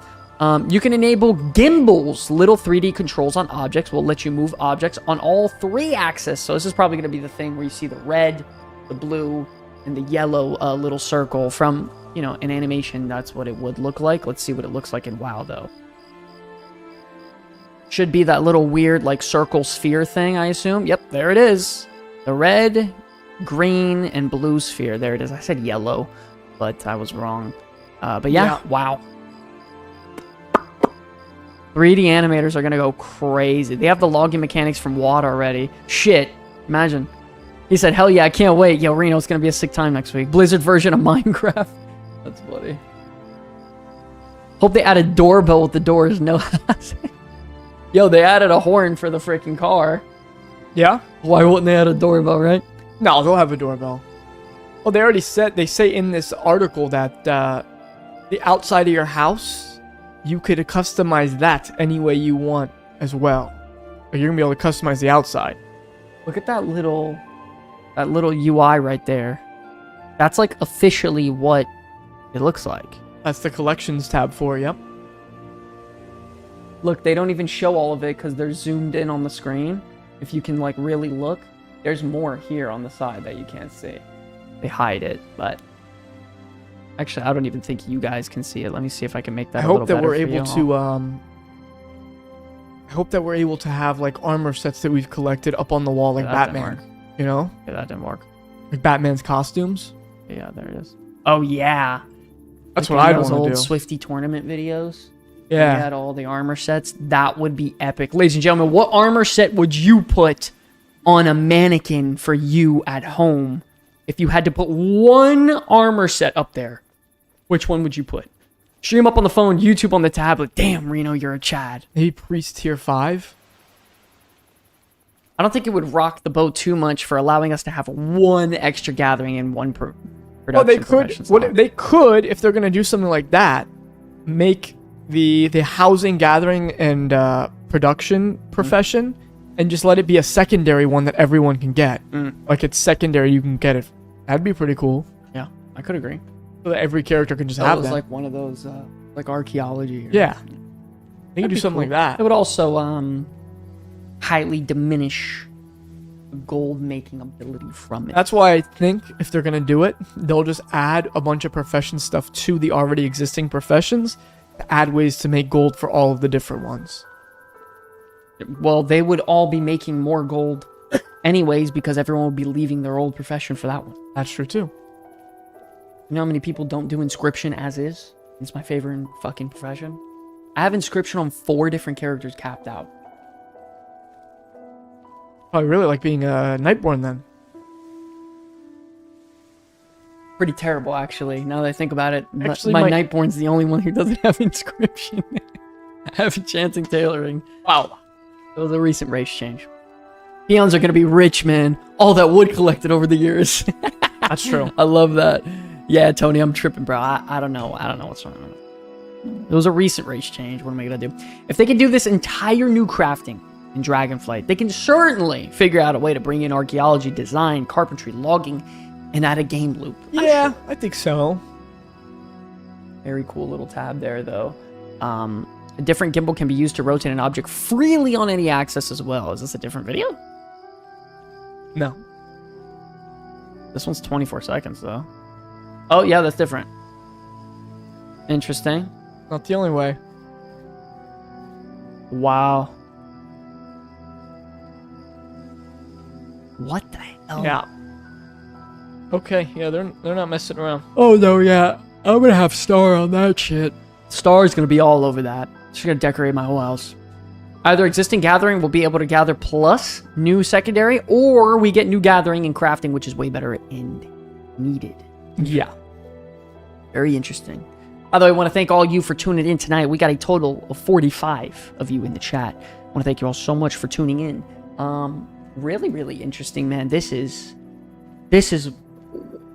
You can enable gimbals. Little 3D controls on objects will let you move objects on all 3 axes. So this is probably going to be the thing where you see the red, the blue, and the yellow little circle from, you know, an animation. That's what it would look like. Let's see what it looks like in WoW, though. Should be that little weird, like, circle sphere thing, I assume. Yep, there it is. The red, green, and blue sphere. There it is. I said yellow, but I was wrong. But yeah, wow. 3D animators are going to go crazy. They have the logging mechanics from WoD already. Shit. Imagine. He said, hell yeah, I can't wait. Yo, Reno, it's going to be a sick time next week. Blizzard version of Minecraft. That's funny. Hope they add a doorbell with the doors. No. Yo, they added a horn for the freaking car.
Yeah?
Why wouldn't they add a doorbell, right?
No, they'll have a doorbell. Well, they already said, they say in this article that the outside of your house, you could customize that any way you want as well. Or you're going to be able to customize the outside.
Look at that little UI right there. That's like officially what it looks like.
That's the collections tab for it, yep.
Look, they don't even show all of it because they're zoomed in on the screen. If you can like really look, there's more here on the side that you can't see. They hide it, but actually, I don't even think you guys can see it. Let me see if I can make that.
I hope that we're able to I hope that we're able to have like armor sets that we've collected up on the wall like Batman. You know?
Yeah, that didn't work.
Like Batman's costumes.
Yeah, there it is. Oh yeah.
That's
Like
what I
those
want
old
to do.
Swifty tournament videos.
Yeah.
They had all the armor sets. That would be epic. Ladies and gentlemen, what armor set would you put on a mannequin for you at home? If you had to put one armor set up there, which one would you put? Stream up on the phone, YouTube on the tablet. Damn, Reno, you're a Chad.
Maybe Priest tier 5.
I don't think it would rock the boat too much for allowing us to have one extra gathering in one production.
Well, they could.
profession slot.
They could, if they're gonna do something like that, make the housing, gathering, and production profession, and just let it be a secondary one that everyone can get. Like it's secondary, you can get it. That'd be pretty cool.
Yeah, I could agree.
So that every character can just
That
have
was
that.
like one of those, like archaeology.
Yeah. They could do
be
something
cool.
like that.
It would also highly diminish the gold making ability from it.
That's why I think if they're gonna do it, they'll just add a bunch of profession stuff to the already existing professions, to add ways to make gold for all of the different ones.
Well, they would all be making more gold anyways because everyone would be leaving their old profession for that one.
That's true too.
You know how many people don't do inscription as is? It's my favorite fucking profession. I have inscription on 4 different characters capped out.
Probably really like being a Nightborn then.
Pretty terrible, actually. Now that I think about it,
Actually,
my Nightborn's the only one who doesn't have inscription. I have enchanting tailoring. Wow. It was a recent race change. Peons are gonna be rich, man. All that wood collected over the years.
That's true.
I love that. Yeah, Tony, I'm tripping, bro. I don't know. I don't know what's wrong with it. It was a recent race change. What am I gonna do? If they can do this entire new crafting in Dragonflight, they can certainly figure out a way to bring in archaeology, design, carpentry, logging, and add a game loop.
Yeah, I think so.
Very cool little tab there, though. A different gimbal can be used to rotate an object freely on any axis as well. Is this a different video?
No.
This one's 24 seconds, though. Oh, yeah, that's different. Interesting.
Not the only way.
Wow. What the hell?
Yeah. Okay, yeah, they're not messing around.
Oh, no, yeah. I'm gonna have Star on that shit. Star's gonna be all over that. Just gonna decorate my whole house. Either existing gathering will be able to gather plus new secondary, or we get new gathering and crafting, which is way better and needed.
Yeah.
Very interesting. By the way, I want to thank all you for tuning in tonight. We got a total of 45 of you in the chat. I want to thank you all so much for tuning in. Really, really interesting, man. This is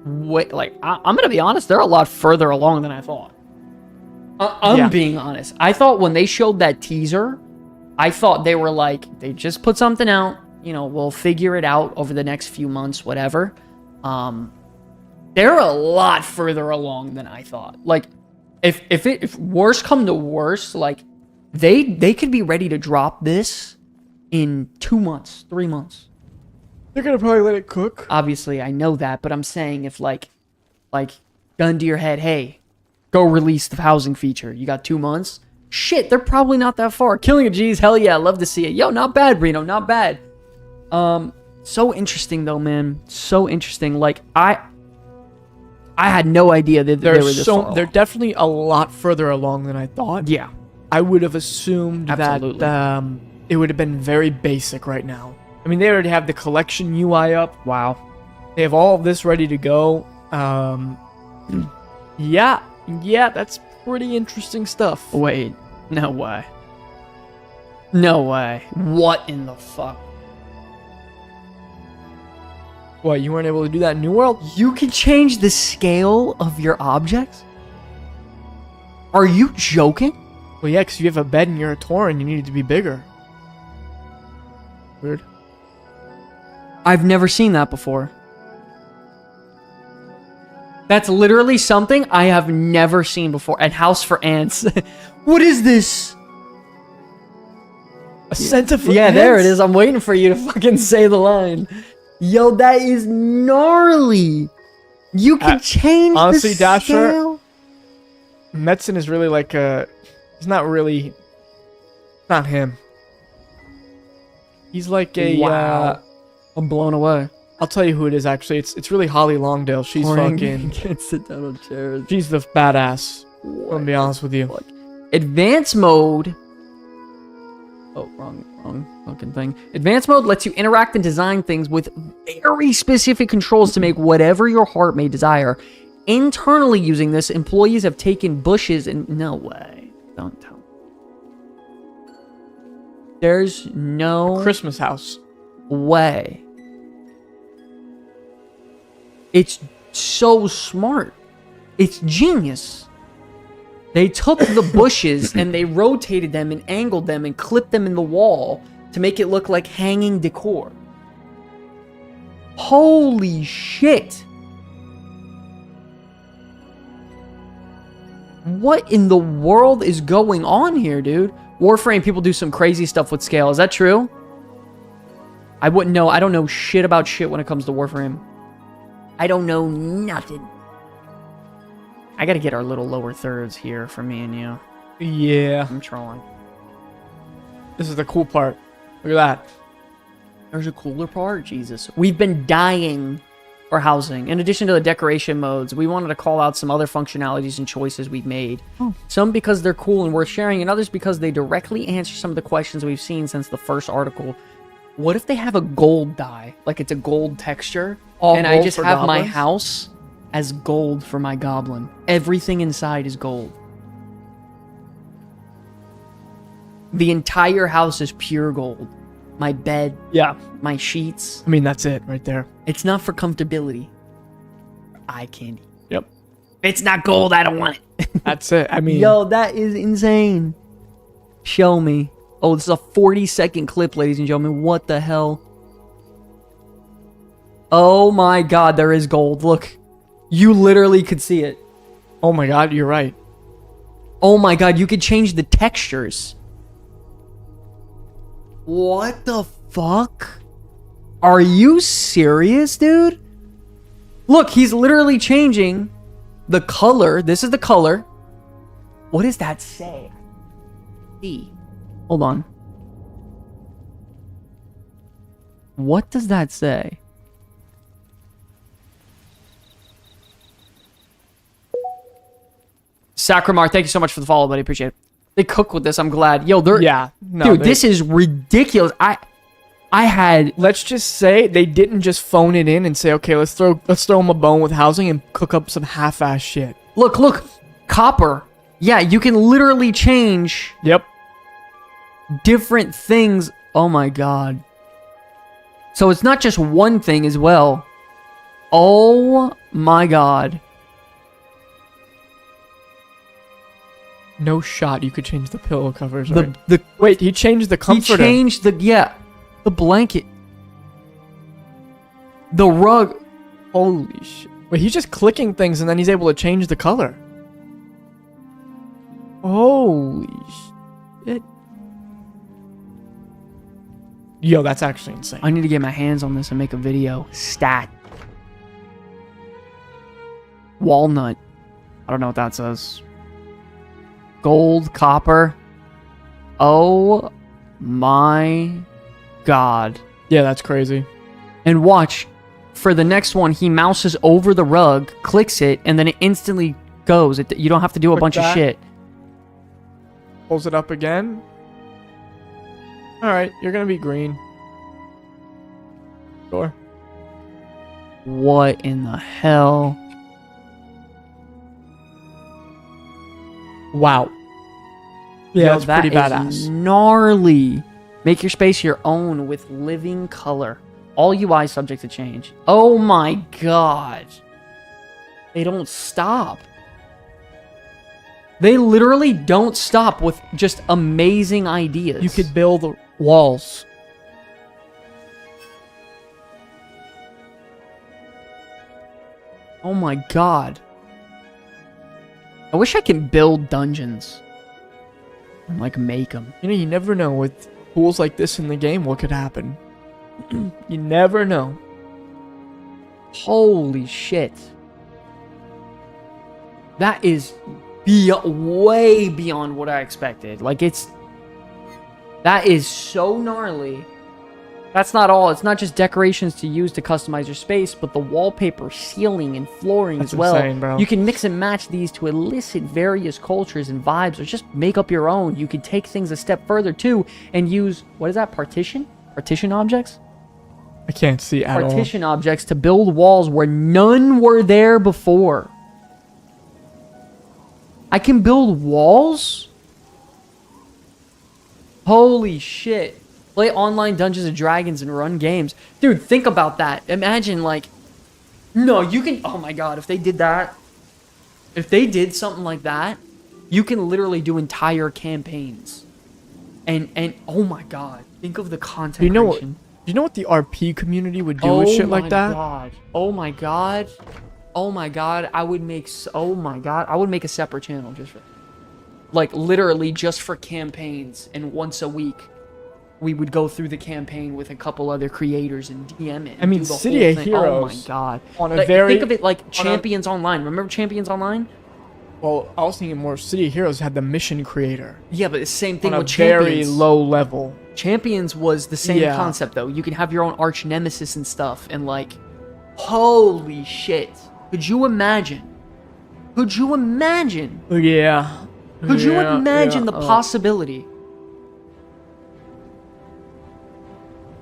way, like, I'm gonna be honest, they're a lot further along than I thought. I'm being honest. I thought when they showed that teaser, I thought they were like, they just put something out, you know, we'll figure it out over the next few months, whatever. They're a lot further along than I thought. Like, if worse come to worse, like, they could be ready to drop this in 2 months, 3 months.
They're gonna probably let it cook.
Obviously, I know that, but I'm saying if like gun to your head, hey, go release the housing feature. You got 2 months. Shit, they're probably not that far. Killing a G's, hell yeah, love to see it. Yo, not bad, Brino, not bad. So interesting though, man. So interesting. Like I had no idea that they were this far along.
They're definitely a lot further along than I thought.
Yeah,
I would have assumed
absolutely.
that it would have been very basic right now. I mean, they already have the collection UI up.
Wow.
They have all of this ready to go. Yeah, that's pretty interesting stuff.
Wait, no way. No way. What in the fuck?
What, you weren't able to do that in New World?
You can change the scale of your objects? Are you joking?
Well, yeah, because you have a bed and you're a Tauren, you need it to be bigger. Weird.
I've never seen that before. That's literally something I have never seen before. And House for Ants. What is this?
A center for
Yeah,
ants?
there it is. I'm waiting for you to fucking say the line. Yo, that is gnarly. You can change
honestly,
the
Dasher,
scale.
Metzen is really like a... He's not really... Not him. He's like a...
Wow. I'm blown away.
I'll tell you who it is, actually. It's really Holly Longdale. She's fucking...
Can't sit down on chairs.
She's the badass. I'm gonna be honest with you.
Advanced mode. Oh, wrong fucking thing. Advanced mode lets you interact and design things with very specific controls to make whatever your heart may desire. Internally using this, employees have taken bushes and... No way. Don't tell me. There's no...
Christmas house.
way. It's so smart. It's genius. They took the bushes and they rotated them and angled them and clipped them in the wall to make it look like hanging decor. Holy shit. What in the world is going on here, dude? Warframe people do some crazy stuff with scale. Is that true? I wouldn't know. I don't know shit about shit when it comes to Warframe. I don't know nothing. I gotta get our little lower thirds here for me and you.
Yeah.
I'm trolling.
This is the cool part. Look at that.
There's a cooler part? Jesus. We've been dying for housing. In addition to the decoration modes, we wanted to call out some other functionalities and choices we've made. Some because they're cool and worth sharing, and others because they directly answer some of the questions we've seen since the first article. What if they have a gold dye? Like it's a gold texture? And I just have my house as gold for my goblin. Everything inside is gold. The entire house is pure gold. My bed.
Yeah.
My sheets.
I mean, that's it right there.
It's not for comfortability. Eye candy.
Yep.
If it's not gold, I don't want it.
That's it. I mean...
Yo, that is insane. Show me. Oh, this is a 40-second clip, ladies and gentlemen. What the hell? Oh my god, there is gold. Look. You literally could see it.
Oh my god, you're right.
Oh my god, you could change the textures. What the fuck? Are you serious, dude? Look, he's literally changing the color. This is the color. What does that say? See. Hold on. What does that say? Sacramar, thank you so much for the follow, buddy. Appreciate it. They cook with this. I'm glad. Yo, they're
Yeah. No,
dude. This is ridiculous. I had
Let's just say they didn't just phone it in and say, okay, let's throw them a bone with housing and cook up some half-ass shit.
look, copper. Yeah, you can literally change
Yep.
different things. Oh my god. So it's not just one thing as well. Oh my god.
No shot you could change the pillow covers,
The
right?
the
Wait, he changed the
he
comforter.
changed the blanket. The rug. Holy shit.
Wait, he's just clicking things and then he's able to change the color. Holy shit. Yo, that's actually insane.
I need to get my hands on this and make a video. Stat. Walnut. I don't know what that says. Gold, copper. Oh my god.
Yeah, that's crazy.
And watch, for the next one, he mouses over the rug, clicks it, and then it instantly goes. You don't have to do a
Click
bunch of
that.
shit.
Pulls it up again. Alright, you're gonna be green. Sure.
What in the hell?
Wow. Yeah,
Yo,
that's pretty
that
badass.
is gnarly. Make your space your own with living color. All UI subject to change. Oh my god. They don't stop. They literally don't stop with just amazing ideas.
You could build walls.
Oh my god. I wish I could build dungeons. And like make them.
You know, you never know with tools like this in the game what could happen. You never know.
Holy shit. That is way beyond what I expected. Like, that is so gnarly. That's not all. It's not just decorations to use to customize your space, but the wallpaper, ceiling, and flooring
That's
as well.
insane, bro.
You can mix and match these to elicit various cultures and vibes, or just make up your own. You can take things a step further, too, and use, what is that, partition? Partition objects?
I can't see at all.
Partition objects to build walls where none were there before. I can build walls? Holy shit. Play online Dungeons and Dragons and run games. Dude, think about that. Imagine, like... No, you can... Oh my god, if they did that... If they did something like that, you can literally do entire campaigns. And oh my god. Think of the content
You know what?
creation.
Do you know what the RP community would do with shit like that?
God. Oh my god. Oh my god. I would make... Oh my god. I would make a separate channel just for... Like, literally just for campaigns. And once a week, we would go through the campaign with a couple other creators and DM it.
I mean,
do the
City
whole
of
thing. Oh my
Heroes
god.
on a
Like,
very-
think of it like
on a-
Champions Online. Remember Champions Online?
Well, I was thinking more City of Heroes had the mission creator
Yeah, but it's the same thing
on a
with Champions.
very low level.
Champions was the same
Yeah.
concept, though. You can have your own arch nemesis and stuff, and like, holy shit. Could you imagine? Could you imagine?
Yeah.
Could you
Yeah,
imagine
yeah,
the possibility?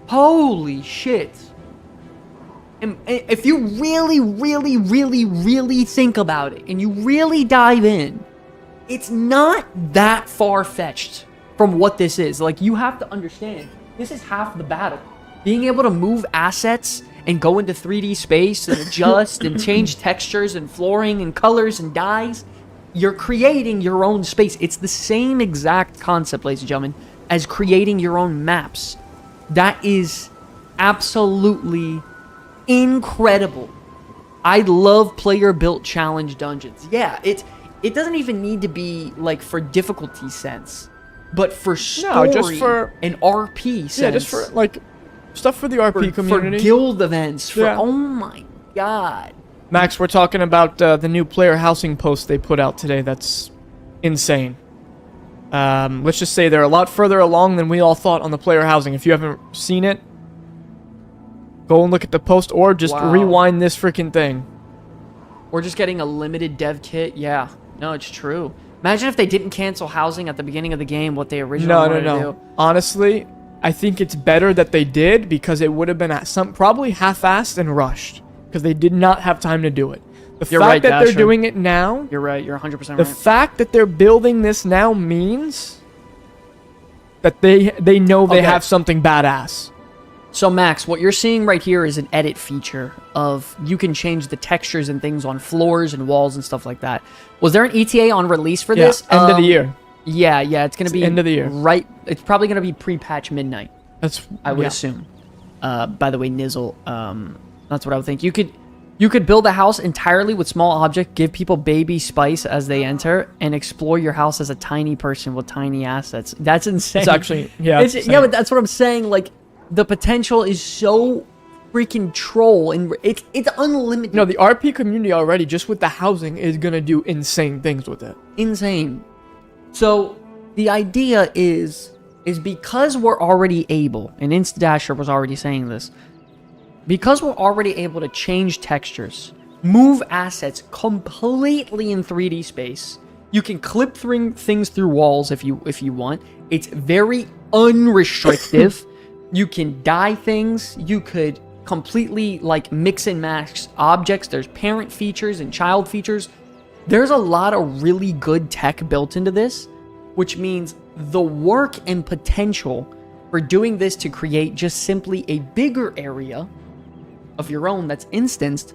Holy shit. And if you really, really, really, really think about it, and you really dive in, it's not that far-fetched from what this is. Like, you have to understand, this is half the battle. Being able to move assets and go into 3D space and adjust and change textures and flooring and colors and dyes, you're creating your own space. It's the same exact concept, ladies and gentlemen, as creating your own maps. That is absolutely incredible. I love player-built challenge dungeons. Yeah, it doesn't even need to be like for difficulty sense, but for story
just for-
and RP sense.
Yeah, just for like stuff for the RP community.
For guild events. For
Yeah.
oh my god.
Max, we're talking about the new player housing post they put out today. That's insane. Let's just say they're a lot further along than we all thought on the player housing. If you haven't seen it, go and look at the post or just
Wow.
rewind this freaking thing.
We're just getting a limited dev kit. Yeah. No, it's true. Imagine if they didn't cancel housing at the beginning of the game, what they originally wanted to do.
Honestly, I think it's better that they did because it would have been probably half-assed and rushed because they did not have time to do it. The fact that they're doing it now...
You're right. You're 100% right.
The fact that they're building this now means that they know they have something badass.
So, Max, what you're seeing right here is an edit feature of you can change the textures and things on floors and walls and stuff like that. Was there an ETA on release for this?
End of the year.
Yeah, it's going to be...
end of the year.
Right. It's probably going to be pre-patch midnight. I would
yeah.
assume. By the way, Nizzle, that's what I would think. You could build a house entirely with small object, give people baby spice as they enter, and explore your house as a tiny person with tiny assets. That's insane.
It's actually... Yeah,
but that's what I'm saying. Like, the potential is so freaking troll, and it's unlimited.
No, the RP community already, just with the housing, is going to do insane things with it.
Insane. So, the idea is because we're already able, and Instadasher was already saying this, because we're already able to change textures, move assets completely in 3D space, you can clip things through walls if you want. It's very unrestrictive. You can dye things. You could completely like mix and match objects. There's parent features and child features. There's a lot of really good tech built into this, which means the work and potential for doing this to create just simply a bigger area of your own that's instanced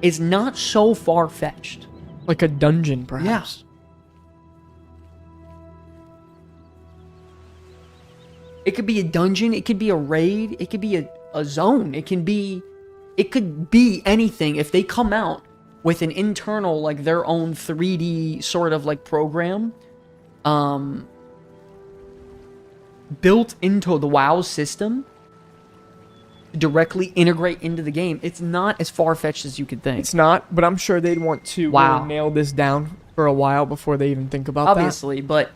is not so far-fetched.
Like a dungeon, perhaps.
Yeah. It could be a dungeon, it could be a raid, it could be a zone, it could be anything. If they come out with an internal, like their own 3D sort of like program, built into the WoW system, directly integrate into the game, it's not as far-fetched as you could think.
It's not, but I'm sure they'd want to really nail this down for a while before they even think about
Obviously, but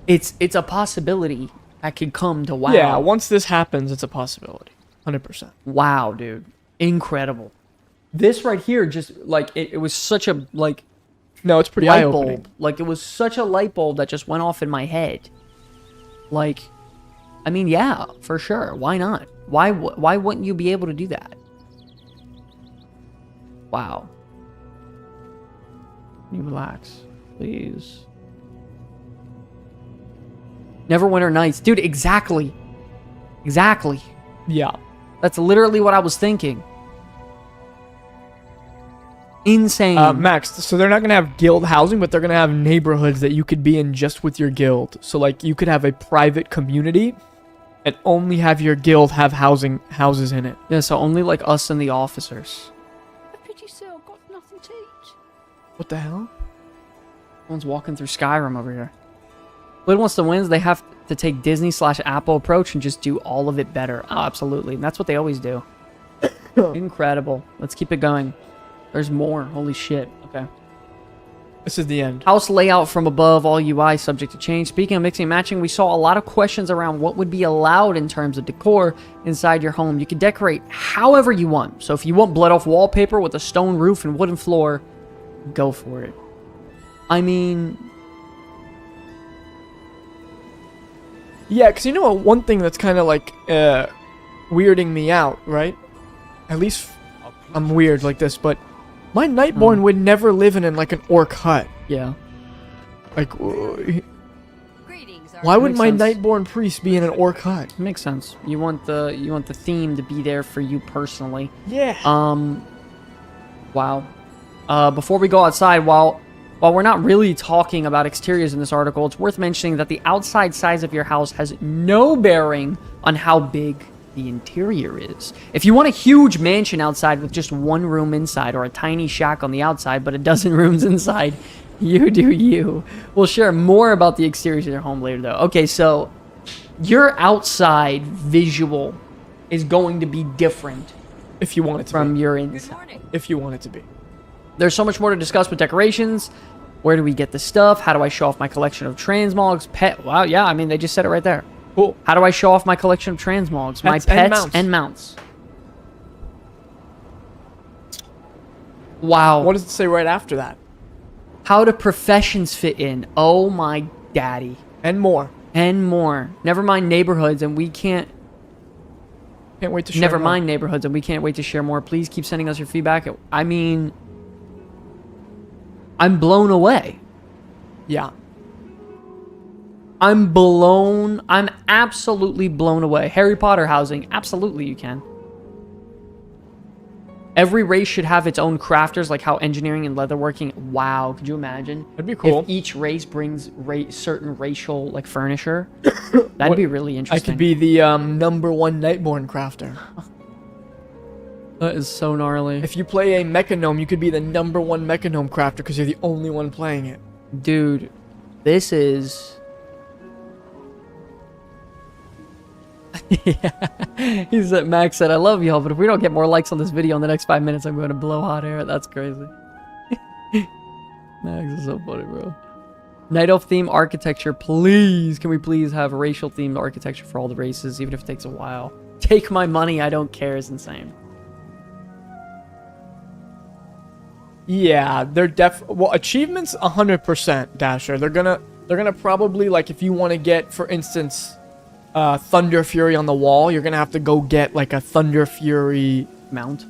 it's a possibility that could come to WoW.
Yeah, once this happens, it's a possibility. 100%.
Wow, dude. Incredible. This right here just, like, it was such a, like...
No, it's pretty eye-opening.
Bulb. Like, it was such a light bulb that just went off in my head. Like, I mean, yeah, for sure. Why not? Why wouldn't you be able to do that? Wow. Can you relax, please? Neverwinter Nights. Dude, exactly. Exactly.
Yeah.
That's literally what I was thinking. Insane.
Max, so they're not going to have guild housing, but they're going to have neighborhoods that you could be in just with your guild. So, like, you could have a private community and only have your guild have houses in it.
Yeah, so only, like, us and the officers.
How could you say I've got nothing to eat?
What the hell?
Someone's walking through Skyrim over here. But once the wins, they have to take Disney/Apple approach and just do all of it better. Oh, absolutely. And that's what they always do. Incredible. Let's keep it going. There's more. Holy shit. Okay.
This is the end.
House layout from above, all UI subject to change. Speaking of mixing and matching, we saw a lot of questions around what would be allowed in terms of decor inside your home. You can decorate however you want. So if you want blood off wallpaper with a stone roof and wooden floor, go for it. I mean...
Yeah, because you know one thing that's kind of like weirding me out, right? At least I'm weird like this, but my Nightborn would never live in like an orc hut.
Yeah.
Like, why would my Nightborn priest be in an orc hut?
Makes sense. You want the theme to be there for you personally.
Yeah.
Wow. Before we go outside, while we're not really talking about exteriors in this article, it's worth mentioning that the outside size of your house has no bearing on how big the interior is. If you want a huge mansion outside with just one room inside, or a tiny shack on the outside but a dozen rooms inside, you do you. We'll share more about the exteriors of your home later, though. Okay, so your outside visual is going to be different
if you want it to
from
be.
your inside.
If you want it to be.
There's so much more to discuss with decorations. Where do we get the stuff? How do I show off my collection of transmogs? Wow, yeah, I mean, they just said it right there.
Cool.
How do I show off my collection of transmogs? My pets and mounts. Wow.
What does it say right after that?
How do professions fit in? Oh my daddy.
And more.
And more. Never mind neighborhoods, and we can't...
Can't wait to share
Never
more.
mind neighborhoods, and we can't wait to share more. Please keep sending us your feedback. I mean... I'm blown away.
Yeah.
I'm absolutely blown away. Harry Potter housing, absolutely you can. Every race should have its own crafters, like how engineering and leatherworking. Wow, could you imagine?
That'd be cool.
If each race brings certain racial like furniture, that'd be really
I
interesting.
could be the #1 Nightborn crafter.
That is so gnarly,
If you play a Mechanome, you could be the #1 Mechanome crafter because you're the only one playing it.
dude. This is. Yeah. Max said, I love y'all, but if we don't get more likes on this video in the next 5 minutes, I'm going to blow hot air. That's crazy. Max is so funny, bro. Night Elf theme architecture, please. Can we please have racial themed architecture for all the races, even if it takes a while? Take my money, I don't care is insane.
Yeah, they're well, achievements 100%, Dasher. They're gonna probably, like, if you want to get, for instance, Thunder Fury on the wall, you're gonna have to go get like a Thunder Fury
Mount?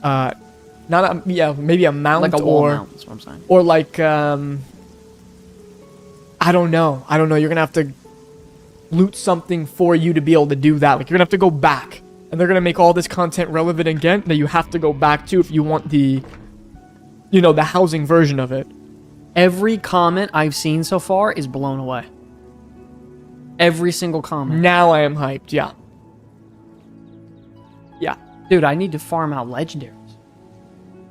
maybe a mount,
Like a wall
or
mount, that's what I'm saying.
or like I don't know. You're gonna have to loot something for you to be able to do that. Like, you're gonna have to go back, and they're gonna make all this content relevant again that you have to go back to if you want the, you know, the housing version of it.
Every comment I've seen so far is blown away. Every single comment.
Now I am hyped. Yeah. Yeah.
Dude, I need to farm out legendaries.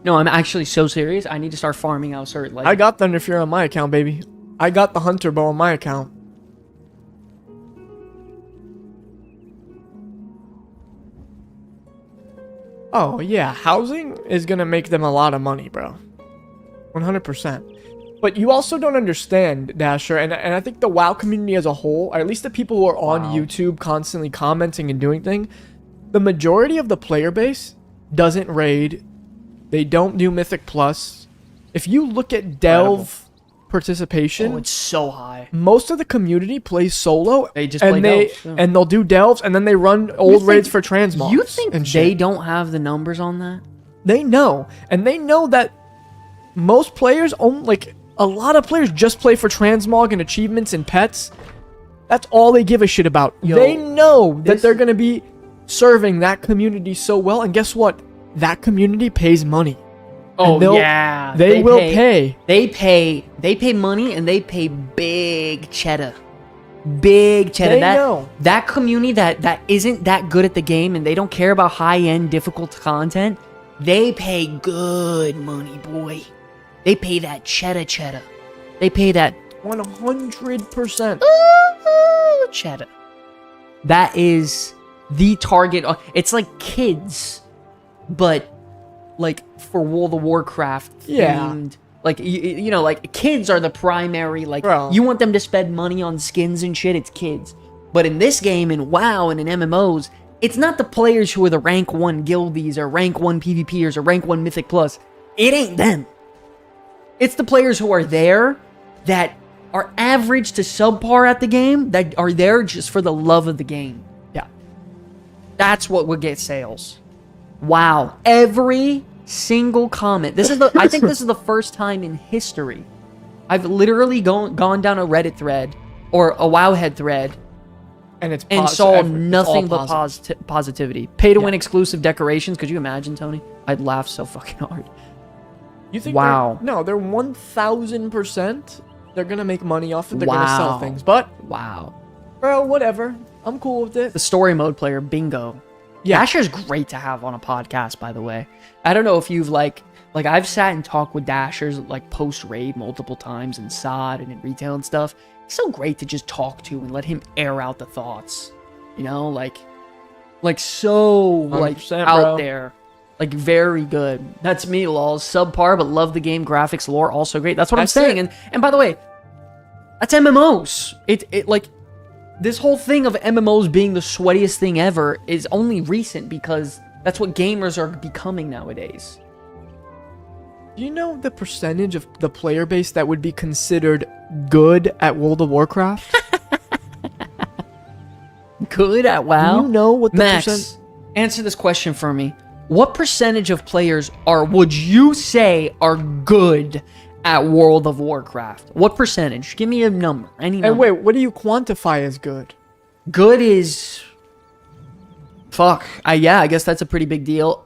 No, I'm actually so serious. I need to start farming out certain legendaries.
I got Thunder Fury on my account, baby. I got the Hunter Bow on my account. Oh, yeah. Housing is going to make them a lot of money, bro. 100%. But you also don't understand, Dasher, and I think the WoW community as a whole, or at least the people who are on YouTube constantly commenting and doing things, the majority of the player base doesn't raid. They don't do Mythic Plus. If you look at Delve participation,
Oh, it's so high.
most of the community plays solo.
They just
and
play
they
Delves, yeah.
and they'll do Delves, and then they run old raids for transmogs.
You think
and
they
shit.
don't have the numbers on that?
They know, and they know that most players own, like, a lot of players just play for transmog and achievements and pets. That's all they give a shit about.
Yo,
they know that they're gonna be serving that community so well, and guess what? That community pays money.
Oh,
they'll-
yeah.
They will pay.
They pay money, and they pay big cheddar. Big cheddar.
They know.
That community that isn't that good at the game, and they don't care about high-end, difficult content, they pay good money, boy. They pay that cheddar. They pay that
100%.
cheddar. That is the target. It's like kids, but like for World of Warcraft themed. Like you know, like kids are the primary. Like,
Bro.
you want them to spend money on skins and shit. It's kids. But in this game, in WoW and in MMOs, it's not the players who are the rank 1 guildies or rank 1 PvPers or rank 1 Mythic Plus. It ain't them. It's the players who are there that are average to subpar at the game, that are there just for the love of the game.
Yeah.
That's what would get sales. Wow. Every single comment. I think this is the first time in history I've literally gone down a Reddit thread or a Wowhead thread
And it's
and
positive.
saw
It's
nothing
all
but
positive.
positivity. Pay to win exclusive decorations. Could you imagine, Tony? I'd laugh so fucking hard.
You think
Wow.
they're 1,000%. They're gonna make money off it. They're gonna sell
Wow.
things. But,
Wow.
bro, whatever. I'm cool with it.
The story mode player, bingo.
Yeah.
Dasher's great to have on a podcast, by the way. I don't know if you've like I've sat and talked with Dashers like post raid multiple times in SOD and in retail and stuff. It's so great to just talk to and let him air out the thoughts. You know, like so like
100%,
out
bro.
there. Like, very good. That's me, lol. Subpar, but love the game. Graphics, lore, also great. That's what
That's
I'm saying.
it.
And by the way, that's MMOs. It like, this whole thing of MMOs being the sweatiest thing ever is only recent because that's what gamers are becoming nowadays.
Do you know the percentage of the player base that would be considered good at World of Warcraft?
Good at WoW?
Do you know what the
Max,
percent...
answer this question for me. What percentage of players would you say are good at World of Warcraft? What percentage? Give me a number. Any number.
And wait, what do you quantify as good?
Good is... Fuck. Yeah, I guess that's a pretty big deal.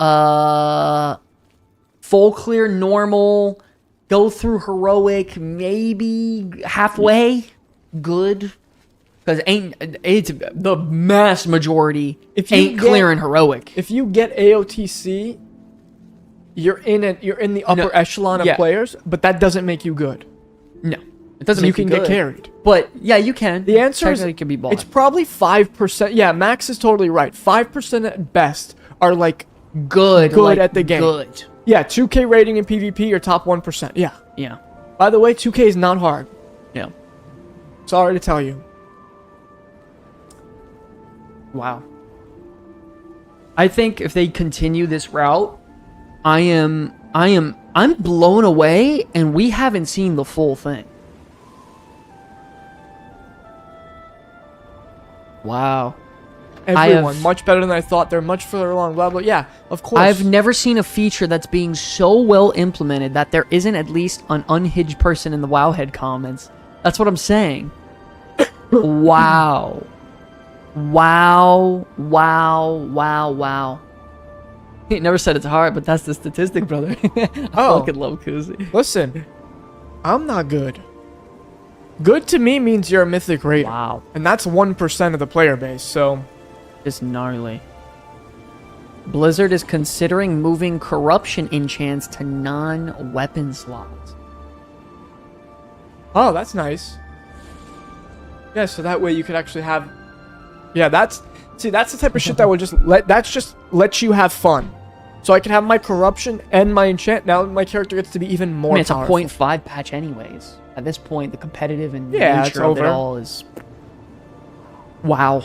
Full clear, normal, go through heroic, maybe halfway. Good. Because it's the mass majority ain't clearing heroic.
If you get AOTC, you're in the upper echelon of players, but that doesn't make you good.
No. It doesn't
So
make
you can
good.
get carried.
But yeah, you can.
The answer is
it can be bought.
it's probably 5%. Yeah, Max is totally right. 5% at best are like
good
like, at the game.
Good.
Yeah, 2K rating in PvP, you're top 1%. Yeah.
Yeah.
By the way, 2K is not hard.
Yeah.
Sorry to tell you.
Wow. I think if they continue this route, I'm blown away, and we haven't seen the full thing. Wow.
Everyone, much better than I thought. They're much further along, blah, blah. Yeah, of course.
I've never seen a feature that's being so well implemented that there isn't at least an unhinged person in the Wowhead comments. That's what I'm saying. Wow. Wow. Wow. Wow. Wow. He never said it's hard, but that's the statistic, brother. I fucking love Koozie.
Listen, I'm not good. Good to me means you're a mythic rater.
Wow.
And that's 1% of the player base, so...
It's gnarly. Blizzard is considering moving corruption enchants to non-weapon slots.
Oh, that's nice. Yeah, so that way you could actually have... Yeah, that's... See, that's the type of shit that would just let you have fun. So I can have my corruption and my enchant. Now my character gets to be even more powerful.
It's a 0.5 patch anyways. At this point, the competitive and
it's
nature of it
over.
all is... Wow.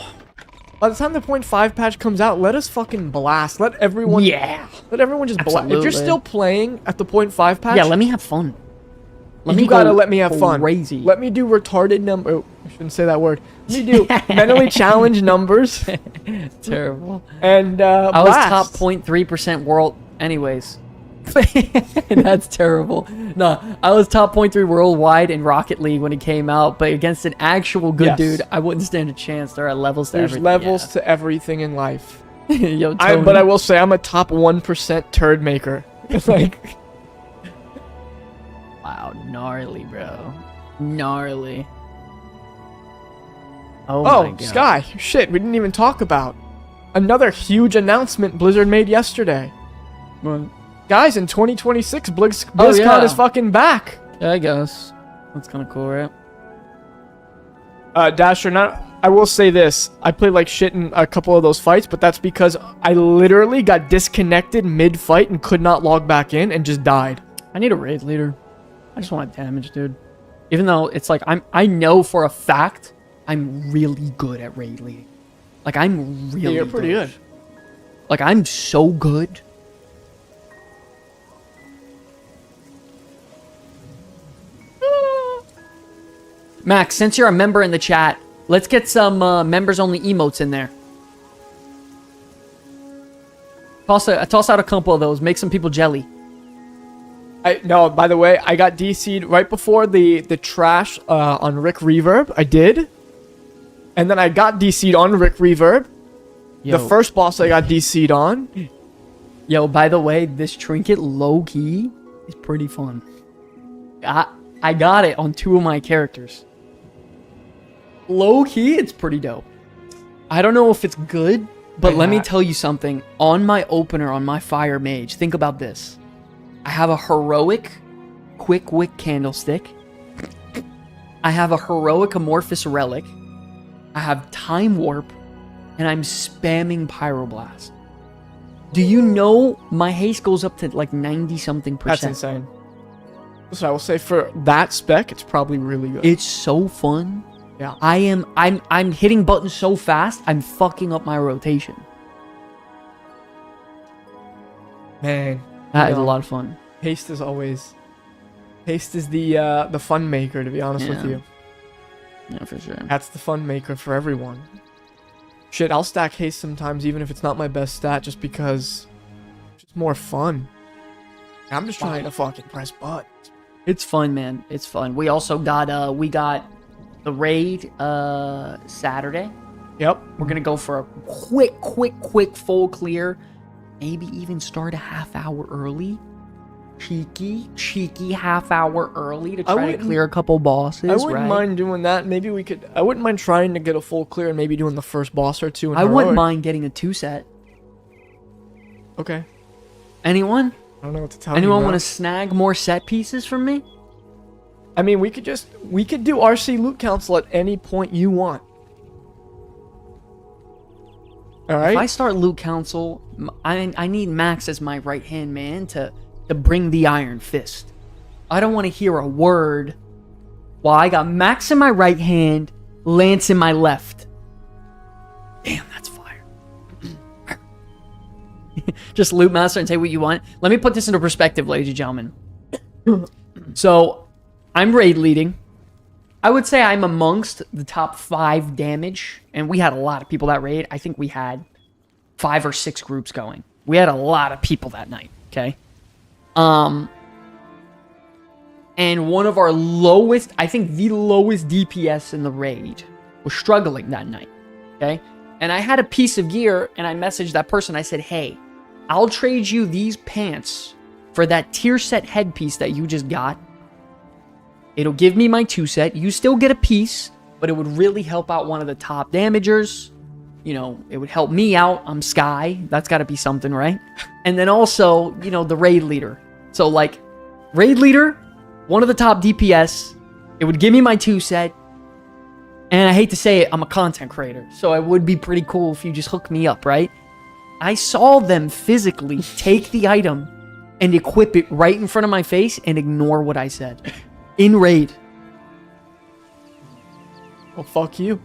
By the time the 0.5 patch comes out, let us fucking blast. Let everyone...
Yeah.
Let everyone just blast. If you're
Absolutely.
still playing at the 0.5 patch...
Yeah, let me have fun.
You gotta let me have fun.
Crazy.
Let me do retarded number... Oh, I shouldn't say that word. Let me do mentally challenged numbers.
Terrible.
And
I was
blast.
top 0.3% world... Anyways. That's terrible. No, I was top 0.3 worldwide in Rocket League when it came out, but against an actual good dude, I wouldn't stand a chance. There are levels to everything.
There's levels to everything in life.
Yo,
But I will say I'm a top 1% turd maker. Like...
Wow, gnarly, bro. Gnarly. Oh my God.
Sky. Shit, we didn't even talk about another huge announcement Blizzard made yesterday.
What?
Guys, in 2026, BlizzCon is fucking back.
Yeah, I guess. That's kind of cool, right?
Dasher, I will say this. I played like shit in a couple of those fights, but that's because I literally got disconnected mid-fight and could not log back in and just died.
I need a raid leader. I just want damage, dude. Even though it's like I know for a fact I'm really good at raid leading. Like I'm really
You're pretty good.
Like I'm so good. Max, since you're a member in the chat, let's get some members-only emotes in there. Toss out a couple of those. Make some people jelly.
No, by the way, I got DC'd right before the trash on Rick Reverb. I did. And then I got DC'd on Rick Reverb.
Yo.
The first boss I got DC'd on.
Yo, by the way, this trinket low-key is pretty fun. I got it on 2 of my characters. Low-key, it's pretty dope. I don't know if it's good, but let me tell you something. On my opener, on my fire mage, think about this. I have a heroic quick wick candlestick. I have a heroic amorphous relic. I have time warp, and I'm spamming pyroblast. Do you know my haste goes up to like 90-something%?
That's insane. So I will say for that spec, it's probably really good.
It's so fun.
Yeah.
I'm hitting buttons so fast, I'm fucking up my rotation.
Man.
That is a lot of fun.
Haste is always... Haste is the fun maker, to be honest with
Yeah.
you.
Yeah, for sure.
That's the fun maker for everyone. Shit, I'll stack haste sometimes, even if it's not my best stat, just because it's just more fun. I'm just trying to fucking press buttons.
It's fun, man. It's fun. We also got we got the raid Saturday.
Yep.
We're gonna go for a quick full clear. Maybe even start a half hour early. Cheeky half hour early to try to clear a couple bosses.
I wouldn't
right?
mind doing that. Maybe we could. I wouldn't mind trying to get a full clear and maybe doing the first boss or two. In
I wouldn't
heroic.
mind getting a 2-set.
Okay.
Anyone?
I don't know what to tell you.
Anyone want
bro.
to snag more set pieces from me?
I mean, we could do RC loot council at any point you want. All right.
If I start loot council, I need Max as my right hand man to bring the Iron Fist. I don't want to hear a word while I got Max in my right hand, Lance in my left. Damn, that's fire. Just loot master and say what you want. Let me put this into perspective, ladies and gentlemen. So, I'm raid leading. I would say I'm amongst the top 5 damage, and we had a lot of people that raid. I think we had 5 or 6 groups going. We had a lot of people that night, okay? And one of our lowest, I think the lowest DPS in the raid was struggling that night, okay? And I had a piece of gear, and I messaged that person. I said, hey, I'll trade you these pants for that tier set headpiece that you just got. It'll give me my 2-set. You still get a piece, but it would really help out one of the top damagers. You know, it would help me out. I'm Sky. That's got to be something, right? And then also, you know, the raid leader. So, like, raid leader, one of the top DPS. It would give me my 2-set. And I hate to say it, I'm a content creator. So it would be pretty cool if you just hook me up, right? I saw them physically take the item and equip it right in front of my face and ignore what I said. In raid.
Well, fuck you.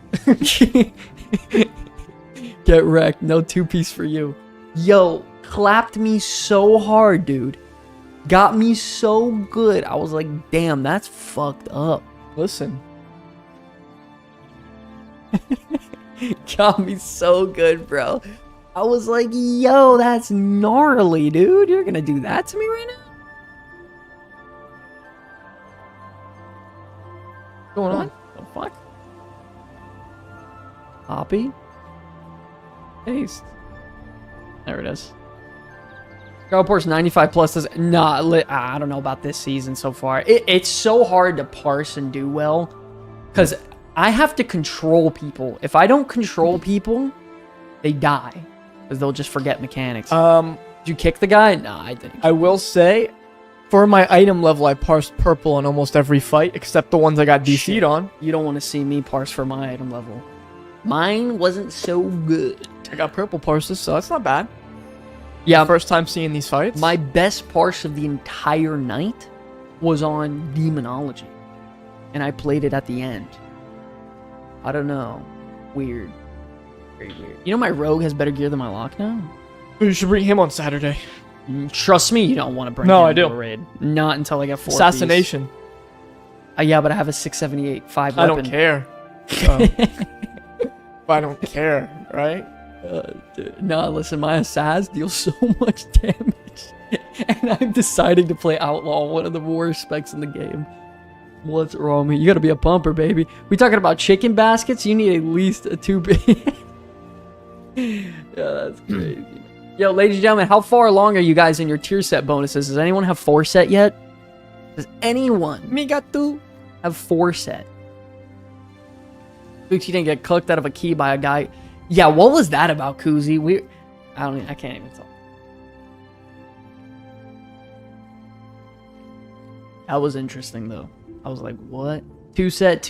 Get wrecked. No 2-piece for you. Yo, clapped me so hard, dude. Got me so good. I was like, damn, that's fucked up.
Listen.
Got me so good, bro. I was like, yo, that's gnarly, dude. You're gonna do that to me right now?
What's going on?
The fuck? Poppy? Haste. There it is. Girlport's 95 plus does not. I don't know about this season so far. It's so hard to parse and do well because I have to control people. If I don't control people, they die because they'll just forget mechanics. Did you kick the guy? Nah, I didn't.
I will say, for my item level, I parsed purple on almost every fight except the ones I got DC'd on.
You don't want to see me parse for my item level. Mine wasn't so good.
I got purple parses, so that's not bad.
Yeah,
First time seeing these fights.
my best parse of the entire night was on Demonology. And I played it at the end. I don't know. Weird. Very weird. You know my rogue has better gear than my lock now?
You should bring him on Saturday.
Trust me, you don't want to bring
No,
him
I
into
do.
a raid. Not until I get 4
Assassination.
Yeah, but I have a 678 5
I
weapon.
don't care. So. I don't care, right?
Dude, no, listen, my assass deals so much damage. And I'm deciding to play Outlaw, one of the worst specs in the game. What's wrong with me? You gotta be a pumper, baby. We talking about chicken baskets? You need at least a 2 big. Yeah, that's crazy. Yo, ladies and gentlemen, how far along are you guys in your tier set bonuses? Does anyone have 4 set yet? Does anyone
Me got two.
have 4 set? Luke, you didn't get cooked out of a key by a guy. Yeah, what was that about, Koozie? I can't even talk. That was interesting though. I was like, what? 2 set.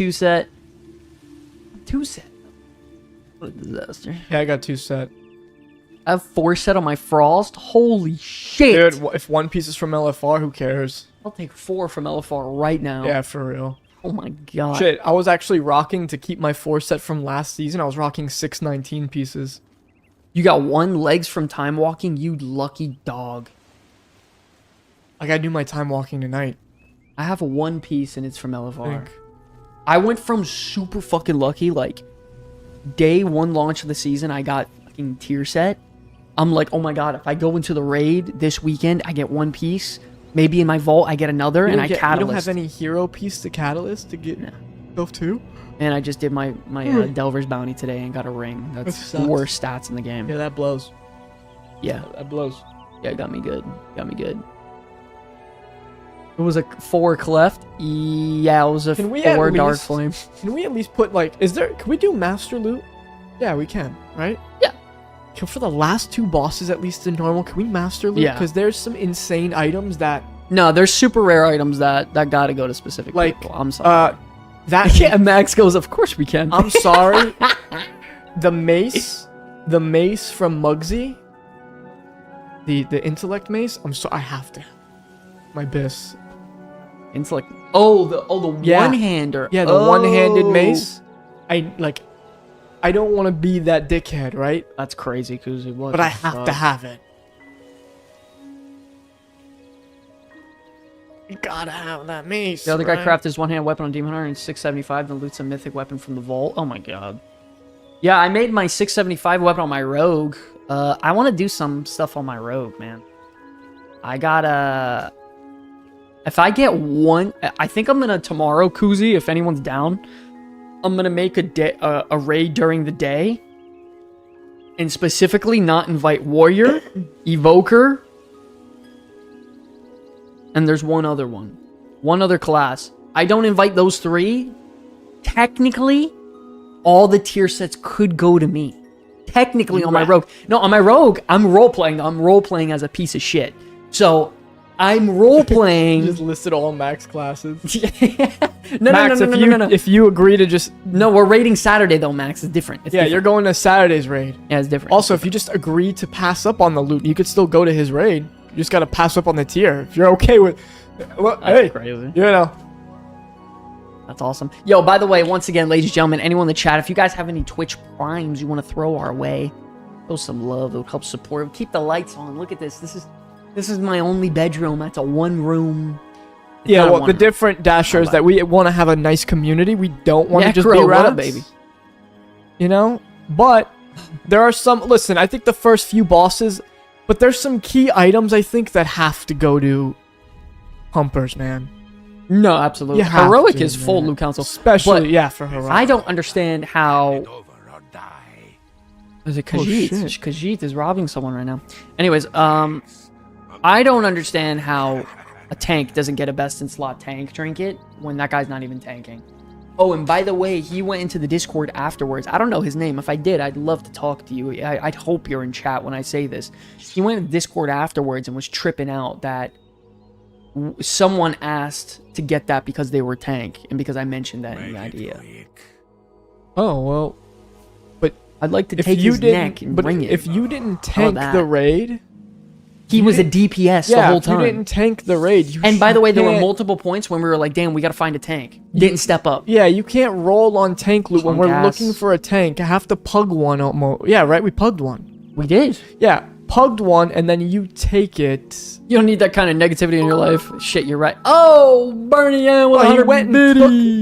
What a disaster.
Yeah, I got 2 set.
I have 4 set on my Frost. Holy shit.
Dude, if one piece is from LFR, who cares?
I'll take 4 from LFR right now.
Yeah, for real.
Oh my god.
Shit, I was actually rocking to keep my 4 set from last season. I was rocking 619 pieces.
You got 1 legs from time walking, you lucky dog.
I gotta do my time walking tonight.
I have a One Piece and it's from
I
LFR.
think.
I went from super fucking lucky, like day one launch of the season, I got fucking tier set. I'm like, oh my god, if I go into the raid this weekend, I get One Piece. Maybe in my vault I get another, and I catalyst.
You don't have any hero piece to catalyst to get yourself too?
And I just did my Delver's bounty today and got a ring. That's
sucks.
the worst stats in the game.
Yeah, that blows.
Yeah,
That blows.
yeah, it got me good. Got me good. It was a 4 cleft. Yeah, it was a
Can we at
4 dark
least-
flame.
Can we at least put like, can we do master loot? Yeah, we can, right?
Yeah.
For the last 2 bosses, at least in normal, can we master loot?
Yeah.
Because there's some insane items that,
No, there's super rare items that gotta go to specific
like,
people. I'm sorry.
that.
Yeah, Max goes, of course we can.
I'm sorry. the mace from Muggsy, the intellect mace. I have to. My bis.
Intellect. Oh, the
Yeah.
one-hander.
Yeah, the one-handed
Oh.
mace. I don't want to be that dickhead, right?
That's crazy, because it was.
But I have to have it. You gotta have that mace.
The other guy
right?
crafted his one-hand weapon on Demon Hunter in 675, then loots a mythic weapon from the vault. Oh my god. Yeah, I made my 675 weapon on my rogue. I want to do some stuff on my rogue, man. I gotta... If I get one... I think I'm gonna tomorrow, Kuzi, if anyone's down, I'm gonna make a raid during the day. And specifically not invite Warrior, Evoker, and there's one other one. One other class. I don't invite those 3. Technically, all the tier sets could go to me. Technically on my rogue. No, on my rogue, I'm role-playing. I'm role-playing as a piece of shit. So, I'm role-playing...
Just listed all max classes.
No,
Max,
no.
if you agree to just...
No, we're raiding Saturday, though, Max. It's different. It's
Yeah,
different.
you're going to Saturday's raid.
Yeah, it's different.
Also, if you just agree to pass up on the loot, you could still go to his raid. You just gotta pass up on the tier. If you're okay with... Well,
That's
hey,
crazy.
you know.
That's awesome. Yo, by the way, once again, ladies and gentlemen, anyone in the chat, if you guys have any Twitch primes you want to throw our way, throw some love. It would help support. Keep the lights on. Look at this. This is my only bedroom. That's a one-room.
Yeah, well, the different Dasher is that we want to have a nice community. We don't want to just be
Necro,
rats.
what up, baby?
You know? But there are some... Listen, I think the first few bosses... But there's some key items, I think, that have to go to Humpers, man.
No, absolutely.
You have
Heroic
to,
is full
man.
loot council.
Especially,
But
yeah, for Heroic.
I don't understand how... Is it
Oh,
Khajiit?
shit.
Khajiit is robbing someone right now. Anyways, I don't understand how a tank doesn't get a best in slot tank trinket when that guy's not even tanking. Oh, and by the way, he went into the Discord afterwards. I don't know his name. If I did, I'd love to talk to you. I'd hope you're in chat when I say this. He went into Discord afterwards and was tripping out that someone asked to get that because they were tank and because I mentioned that in the idea.
Oh, well... But
I'd like to
if
take
you
his
didn't...
neck and
But
bring it.
if you didn't tank
that?
the raid...
He was a DPS the whole time.
if you didn't tank the raid... You
And by the way, there were
can't-
multiple points when we were like, damn, we gotta find a tank. Didn't step up.
Yeah, you can't roll on tank loot when
Punk
we're
ass.
looking for a tank. I have to pug one almost. Yeah, right? We pugged one.
We did.
Yeah, pugged one, and then you take it.
You don't need that kind of negativity in your life. Shit, you're right. Oh, Bernie Ann with
Oh, he
100
went and
biddy.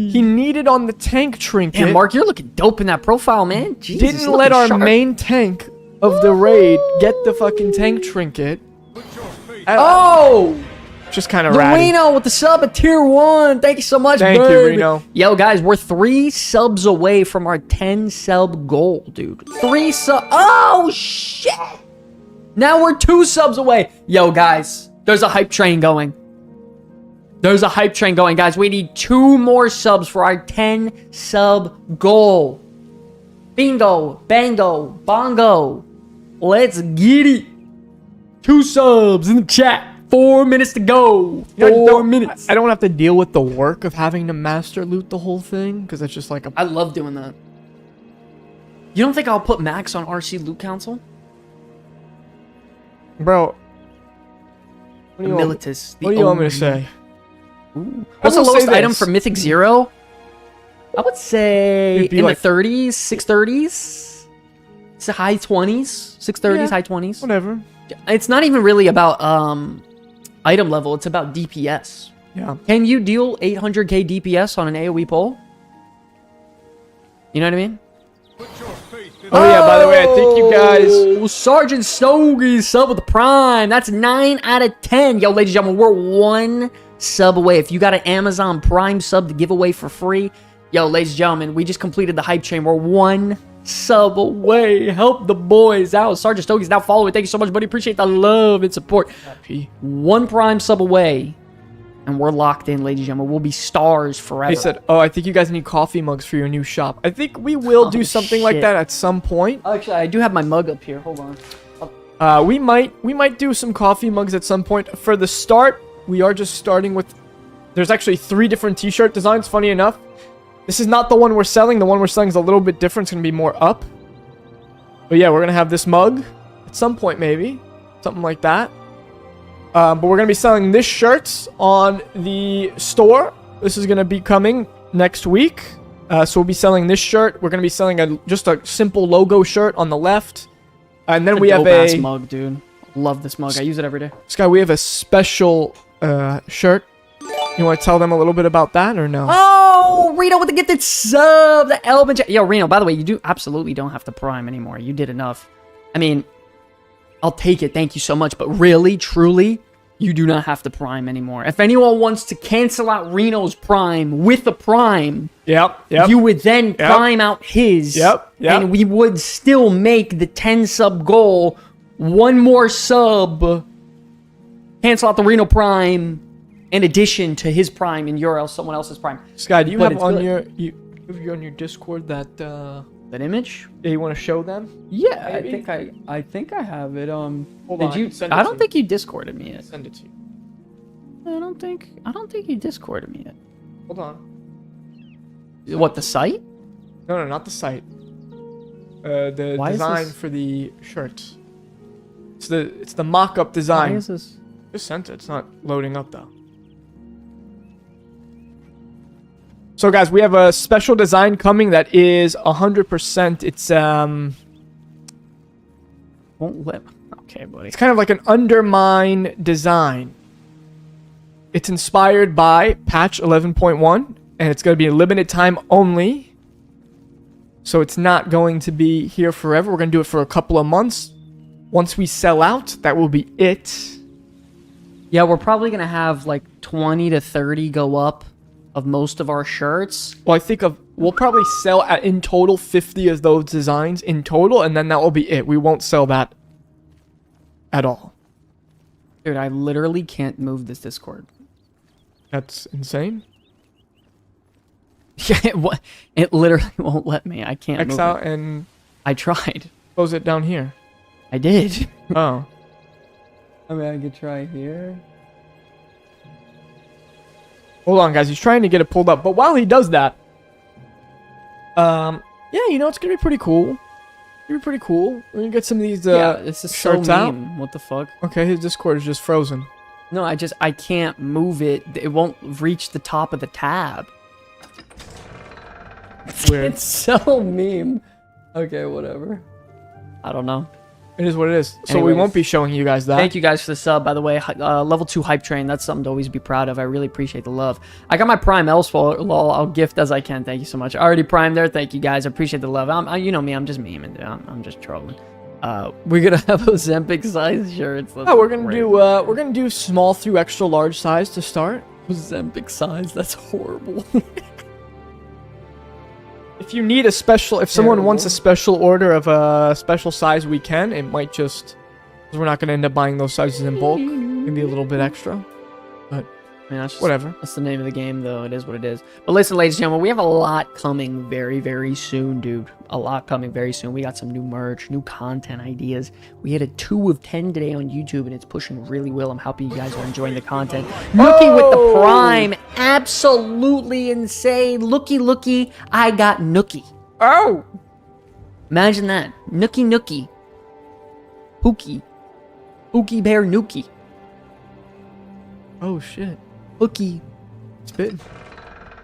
took... He needed on the tank trinket.
Damn, Mark, you're looking dope in that profile, man. Jesus,
didn't
looking
let our
sharp.
main tank of the raid get the fucking tank trinket.
Oh!
Just kind of ratty.
Reno with the sub at tier 1. Thank you so much,
Thank you,
baby.
Reno.
Yo, guys, we're 3 subs away from our 10 sub goal, dude. 3 sub. Oh, shit. Now we're 2 subs away. Yo, guys, there's a hype train going. There's a hype train going, guys. We need 2 more subs for our 10 sub goal. Bingo, bango, bongo. Let's get it. 2 subs in the chat. 4 minutes to go. 4 minutes.
I don't have to deal with the work of having to master loot the whole thing, because it's just like a...
I love doing that. You don't think I'll put Max on RC Loot Council?
Bro.
The Militus.
What do you want me to say?
What's the
will say
lowest item
this.
for Mythic Zero? I would say
It'd be
in
like-
the 30s, 630s. It's the high 20s, 630s,
Yeah.
high 20s.
Whatever.
It's not even really about item level. It's about DPS.
Yeah.
Can you deal 800k DPS on an AoE pole? You know what I mean?
Oh, yeah, by the way, I think you guys...
Oh, Sergeant Stogie sub with the Prime. That's 9 out of 10. Yo, ladies and gentlemen, we're 1 sub away. If you got an Amazon Prime sub to give away for free, yo, ladies and gentlemen, we just completed the hype chain. We're 1 sub away. Help the boys out. Sergeant Stogie's now following. Thank you so much, buddy. Appreciate the love and support. 1 Prime sub away. And we're locked in, ladies and gentlemen. We'll be stars forever.
They said, oh, I think you guys need coffee mugs for your new shop. I think we will do something like that at some point.
Actually, I do have my mug up here. Hold on.
We might do some coffee mugs at some point. For the start, we are just starting with... There's actually 3 different t-shirt designs, funny enough. This is not the one we're selling. The one we're selling is a little bit different. It's going to be more up. But yeah, we're going to have this mug at some point, maybe. Something like that. But we're going to be selling this shirt on the store. This is going to be coming next week. So we'll be selling this shirt. We're going to be selling just a simple logo shirt on the left. And then we have a
mug, dude. Love this mug. I use it every day.
Sky, we have a special shirt. You want to tell them a little bit about that or no?
Oh, Reno with the gifted sub. The Elvin. Yo, Reno, by the way, you absolutely don't have to Prime anymore. You did enough. I mean, I'll take it. Thank you so much. But really, truly, you do not have to Prime anymore. If anyone wants to cancel out Reno's Prime with a Prime, you would then Prime out his. And we would still make the 10 sub goal. 1 more sub. Cancel out the Reno Prime in addition to his Prime and someone else's Prime.
Sky, do you have on your Discord that
image?
Yeah, you want to show them?
Yeah, I think I have it.
Hold
did
on,
you? I don't think you Discorded me yet.
Send it to you.
I don't think you Discorded me yet.
Hold on.
What, the site?
No, not the site. The design for the shirt. It's the mock-up design.
Why is this?
Just sent it. It's not loading up though. So guys, we have a special design coming that is 100%. It's
won't let. Okay, buddy.
It's kind of like an undermine design. It's inspired by patch 11.1, and it's going to be a limited time only. So it's not going to be here forever. We're going to do it for a couple of months. Once we sell out, that will be it.
Yeah, we're probably going to have like 20 to 30 go up of most of our shirts.
Well, I think we'll probably sell in total 50 of those designs in total, and then that will be it. We won't sell that at all.
Dude, I literally can't move this Discord.
That's insane.
Yeah, it literally won't let me. I can't
X
move
out
it.
and
I tried.
Close it down here.
I did.
Oh.
I mean, I could try here.
Hold on, guys. He's trying to get it pulled up. But while he does that, yeah, it's gonna be pretty cool. We're gonna get some of these
this is
shirts
so
out.
meme. What the fuck?
Okay, his Discord is just frozen.
No, I can't move it. It won't reach the top of the tab.
Weird.
It's so meme. Okay, whatever. I don't know.
It is what it is. So we
Anyways,
won't be showing you guys that.
Thank you guys for the sub, by the way. Level 2 hype train. That's something to always be proud of. I really appreciate the love. I got my Prime elsewhere. Lol, I'll gift as I can. Thank you so much. I already primed there. Thank you guys. I appreciate the love. You know me. I'm just memeing, dude. I'm just trolling. We're gonna have Ozempic size shirts.
Oh, we're gonna do small through extra large size to start.
Ozempic size. That's horrible.
If you need if someone wants a special order of a special size, we can. It might just, because we're not going to end up buying those sizes in bulk. Maybe a little bit extra. But
that's
whatever.
That's the name of the game, though. It is what it is. But listen, ladies and gentlemen, we have a lot coming very, very soon, dude. A lot coming very soon. We got some new merch, new content ideas. We had a 2 of 10 today on YouTube, and it's pushing really well. I'm happy you guys are enjoying the content. Nookie with the Prime. Absolutely insane. Looky. I got Nookie.
Oh!
Imagine that. Nookie. Pookie Bear Nookie.
Oh, shit.
Hookie.
Spit.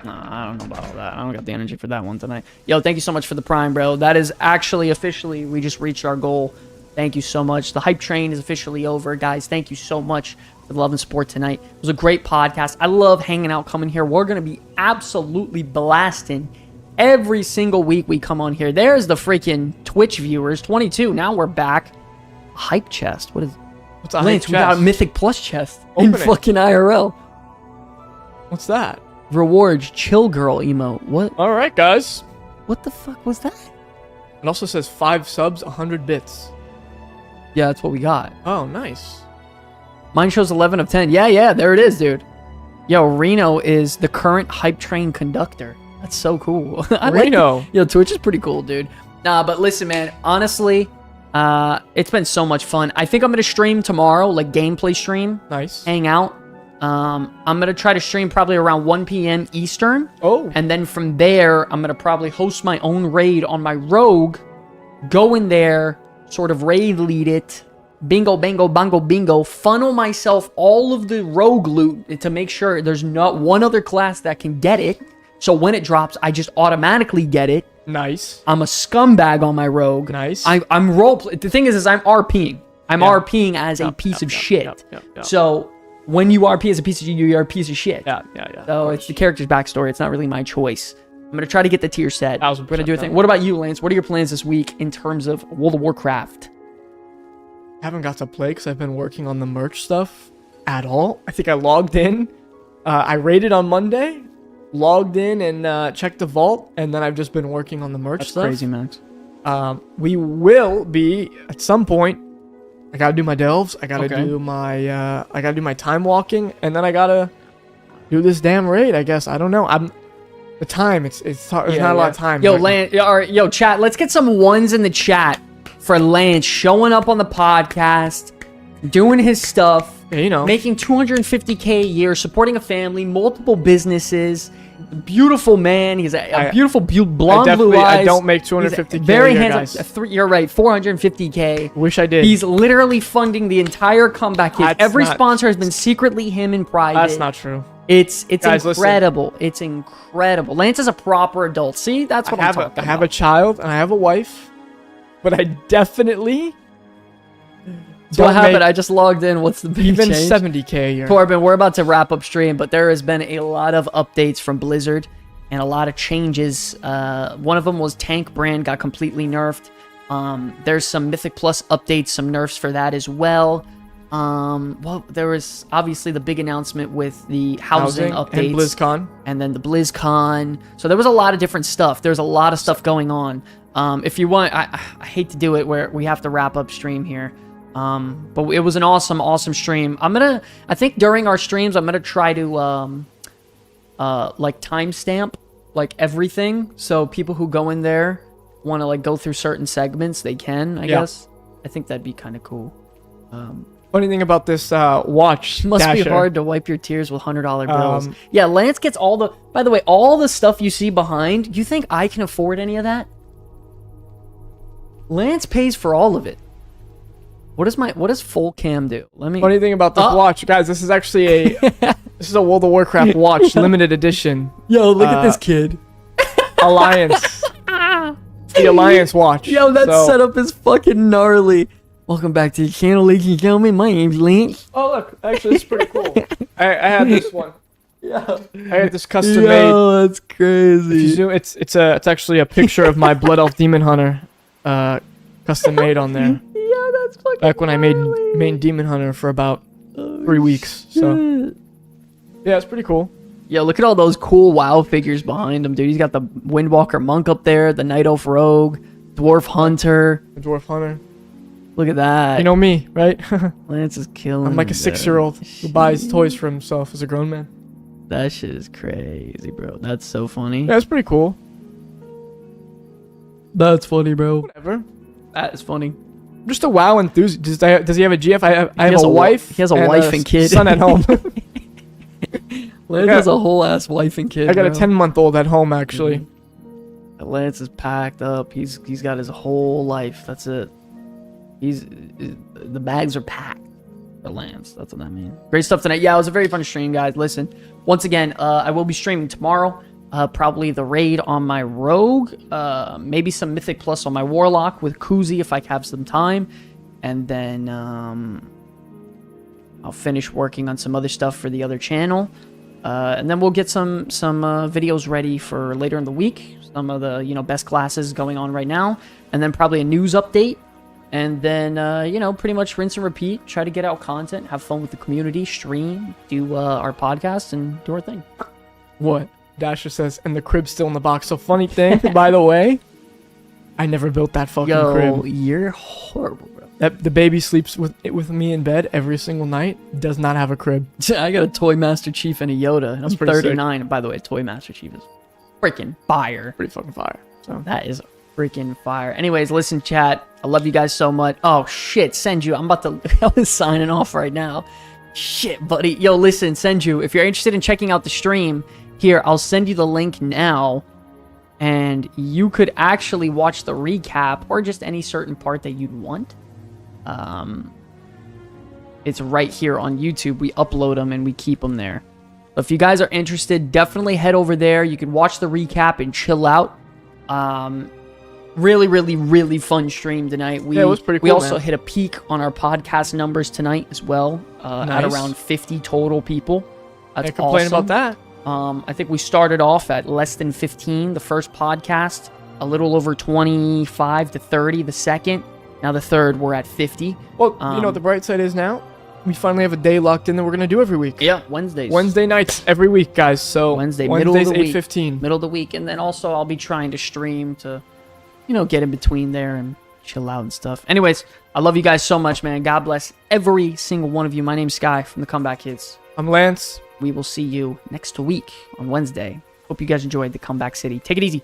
Nah, I don't know about all that. I don't got the energy for that one tonight. Yo, thank you so much for the Prime, bro. That is actually officially, we just reached our goal. Thank you so much. The hype train is officially over, guys. Thank you so much for the love and support tonight. It was a great podcast. I love hanging out, coming here. We're going to be absolutely blasting every single week we come on here. There's the freaking Twitch viewers, 22. Now we're back. Hype chest. What is?
What's a
Lance,
hype
we got a
chest?
Mythic Plus chest
Open
in
it.
fucking IRL.
What's that?
Rewards, chill girl emote. What?
All right, guys.
What the fuck was that?
It also says 5 subs, 100 bits.
Yeah, that's what we got.
Oh, nice.
Mine shows 11 of 10. Yeah, there it is, dude. Yo, Reno is the current hype train conductor. That's so cool. I like
Reno.
it. Yo, Twitch is pretty cool, dude. Nah, but listen, man. Honestly, it's been so much fun. I think I'm gonna stream tomorrow, like gameplay stream,
Nice.
hang out. I'm gonna try to stream probably around 1 p.m. Eastern.
Oh.
And then from there, I'm going to probably host my own raid on my rogue, go in there, sort of raid lead it, bingo, bango, bongo, bingo, funnel myself all of the rogue loot to make sure there's not one other class that can get it. So when it drops, I just automatically get it.
Nice.
I'm a scumbag on my rogue.
Nice.
I'm roleplay. The thing is I'm RPing. I'm
Yeah.
RPing as a piece of shit. So when you RP as a piece of shit, you're a piece of shit.
Yeah.
So it's the character's backstory. It's not really my choice. I'm going to try to get the tier set. We're
1000%,
going to do a thing.
no.
What about you, Lance? What are your plans this week in terms of World of Warcraft?
Haven't got to play because I've been working on the merch stuff at all. I think I logged in. I raided on Monday, logged in and checked the vault, and then I've just been working on the merch
That's
stuff.
crazy, Max.
We will be at some point. I gotta do my delves. I gotta
Okay.
do my time walking, and then I gotta do this damn raid. I guess I don't know. The time. There's not a lot of time.
Yo,
right now.
Lance. All right, yo, chat. Let's get some ones in the chat for Lance showing up on the podcast, doing his stuff,
Yeah, you know.
making 250K a year, supporting a family, multiple businesses. Beautiful man. He's a beautiful blonde blue eyes.
I don't make 250K.
Very
a year,
handsome.
guys.
You're right. 450K.
Wish I did.
He's literally funding the entire comeback.
That's
Every
not-
sponsor has been secretly him in private.
That's not true.
It's
Guys, listen.
incredible. It's incredible. Lance is a proper adult. See, that's what
I
I'm
have
talking
I have
about.
a child and I have a wife, but I definitely
So what
don't
happened?
make
I just logged in. What's the big
even
change?
70K a year.
Corbin, we're about to wrap up stream, but there has been a lot of updates from Blizzard and a lot of changes. One of them was Tank brand got completely nerfed. There's some Mythic Plus updates, some nerfs for that as well. Well, there was obviously the big announcement with the housing updates.
and BlizzCon.
And then the BlizzCon. So there was a lot of different stuff. There's a lot of stuff going on. If you want, I hate to do it where we have to wrap up stream here. But it was an awesome stream. I think during our streams, I'm gonna try to like timestamp like everything, so people who go in there want to like go through certain segments, they can. I guess. I think that'd be kind of cool.
Funny thing about this watch,
Must be
Dasher,
hard to wipe your tears with $100 bills.
Um,
Yeah, Lance gets all the. By the way, all the stuff you see behind. You think I can afford any of that? Lance pays for all of it. What does full cam do? Let me.
Funny thing about this watch, guys, this is actually this is a World of Warcraft watch, limited edition.
Yo, look at this
uh,
kid.
Alliance. It's the Alliance watch.
Yo, that
So-
setup is fucking gnarly. Welcome back to the channel, ladies and gentlemen. My name's Lance.
Oh look, actually, it's pretty cool. I had this one.
Yeah.
I had this custom made.
Yo, that's
If you
crazy.
zoom, it's actually a picture of my Blood Elf Demon Hunter, custom made on there.
Yeah, that's fucking
Back when I
gnarly.
made Demon Hunter for about 3 weeks. So yeah, it's pretty cool.
Yo, look at all those cool WoW figures behind him, dude. He's got the Windwalker Monk up there, the Night Elf Rogue, Dwarf Hunter.
The Dwarf Hunter.
Look at that.
You know me, right?
Lance is killing
I'm like a
it, bro.
6-year-old who buys toys for himself as a grown man.
That shit is crazy, bro. That's so funny.
Yeah, it's pretty cool.
That's funny, bro.
Whatever.
That is funny.
Just a WoW enthusiast. Does he have a GF? I have
has
a
a
wife.
he has a wife and kid.
Son at home.
Lance has a whole ass wife and kid.
I got a
bro.
10-month-old at home actually.
Lance is packed up. He's got his whole life. That's it. The bags are packed for Lance. That's what that means. Great stuff tonight. Yeah, it was a very fun stream, guys. Listen, once again, I will be streaming tomorrow. Probably the raid on my rogue. Maybe some Mythic Plus on my warlock with Koozie if I have some time. and then I'll finish working on some other stuff for the other channel, and then we'll get some videos ready for later in the week. Some of the best classes going on right now, and then probably a news update, and then pretty much rinse and repeat. Try to get out content, have fun with the community, stream, do our podcast, and do our thing.
What? Dasher says, and the crib's still in the box. So funny thing, by the way, I never built that fucking crib.
You're horrible, bro.
The baby sleeps with me in bed every single night. Does not have a crib.
I got a Toy Master Chief and a Yoda.
That's
I'm
pretty
39. And by the way, Toy Master Chief is freaking fire.
Pretty fucking fire. So
That is freaking fire. Anyways, listen, chat. I love you guys so much. Oh, shit. Senju. I'm about to... I was signing off right now. Shit, buddy. Yo, listen, Senju. If you're interested in checking out the stream, here, I'll send you the link now. And you could actually watch the recap or just any certain part that you'd want. It's right here on YouTube. We upload them and we keep them there. If you guys are interested, definitely head over there. You can watch the recap and chill out. Really, really, really fun stream tonight.
Yeah, it was pretty cool,
We also
man.
hit a peak on our podcast numbers tonight as well. At
Nice.
around 50 total people. That's
can't complain
awesome.
about that.
I think we started off at less than 15 the first podcast, a little over 25 to 30 the second. Now the third, we're at 50.
Well, you know what the bright side is now? We finally have a day locked in that we're going to do every week.
Yeah, Wednesdays.
Wednesday nights every week, guys. So
Wednesdays,
Wednesdays,
middle of the week.
8:15.
Middle of the week. And then also I'll be trying to stream to, get in between there and chill out and stuff. Anyways, I love you guys so much, man. God bless every single one of you. My name's Sky from the Comeback Kids.
I'm Lance.
We will see you next week on Wednesday. Hope you guys enjoyed the Comeback City. Take it easy.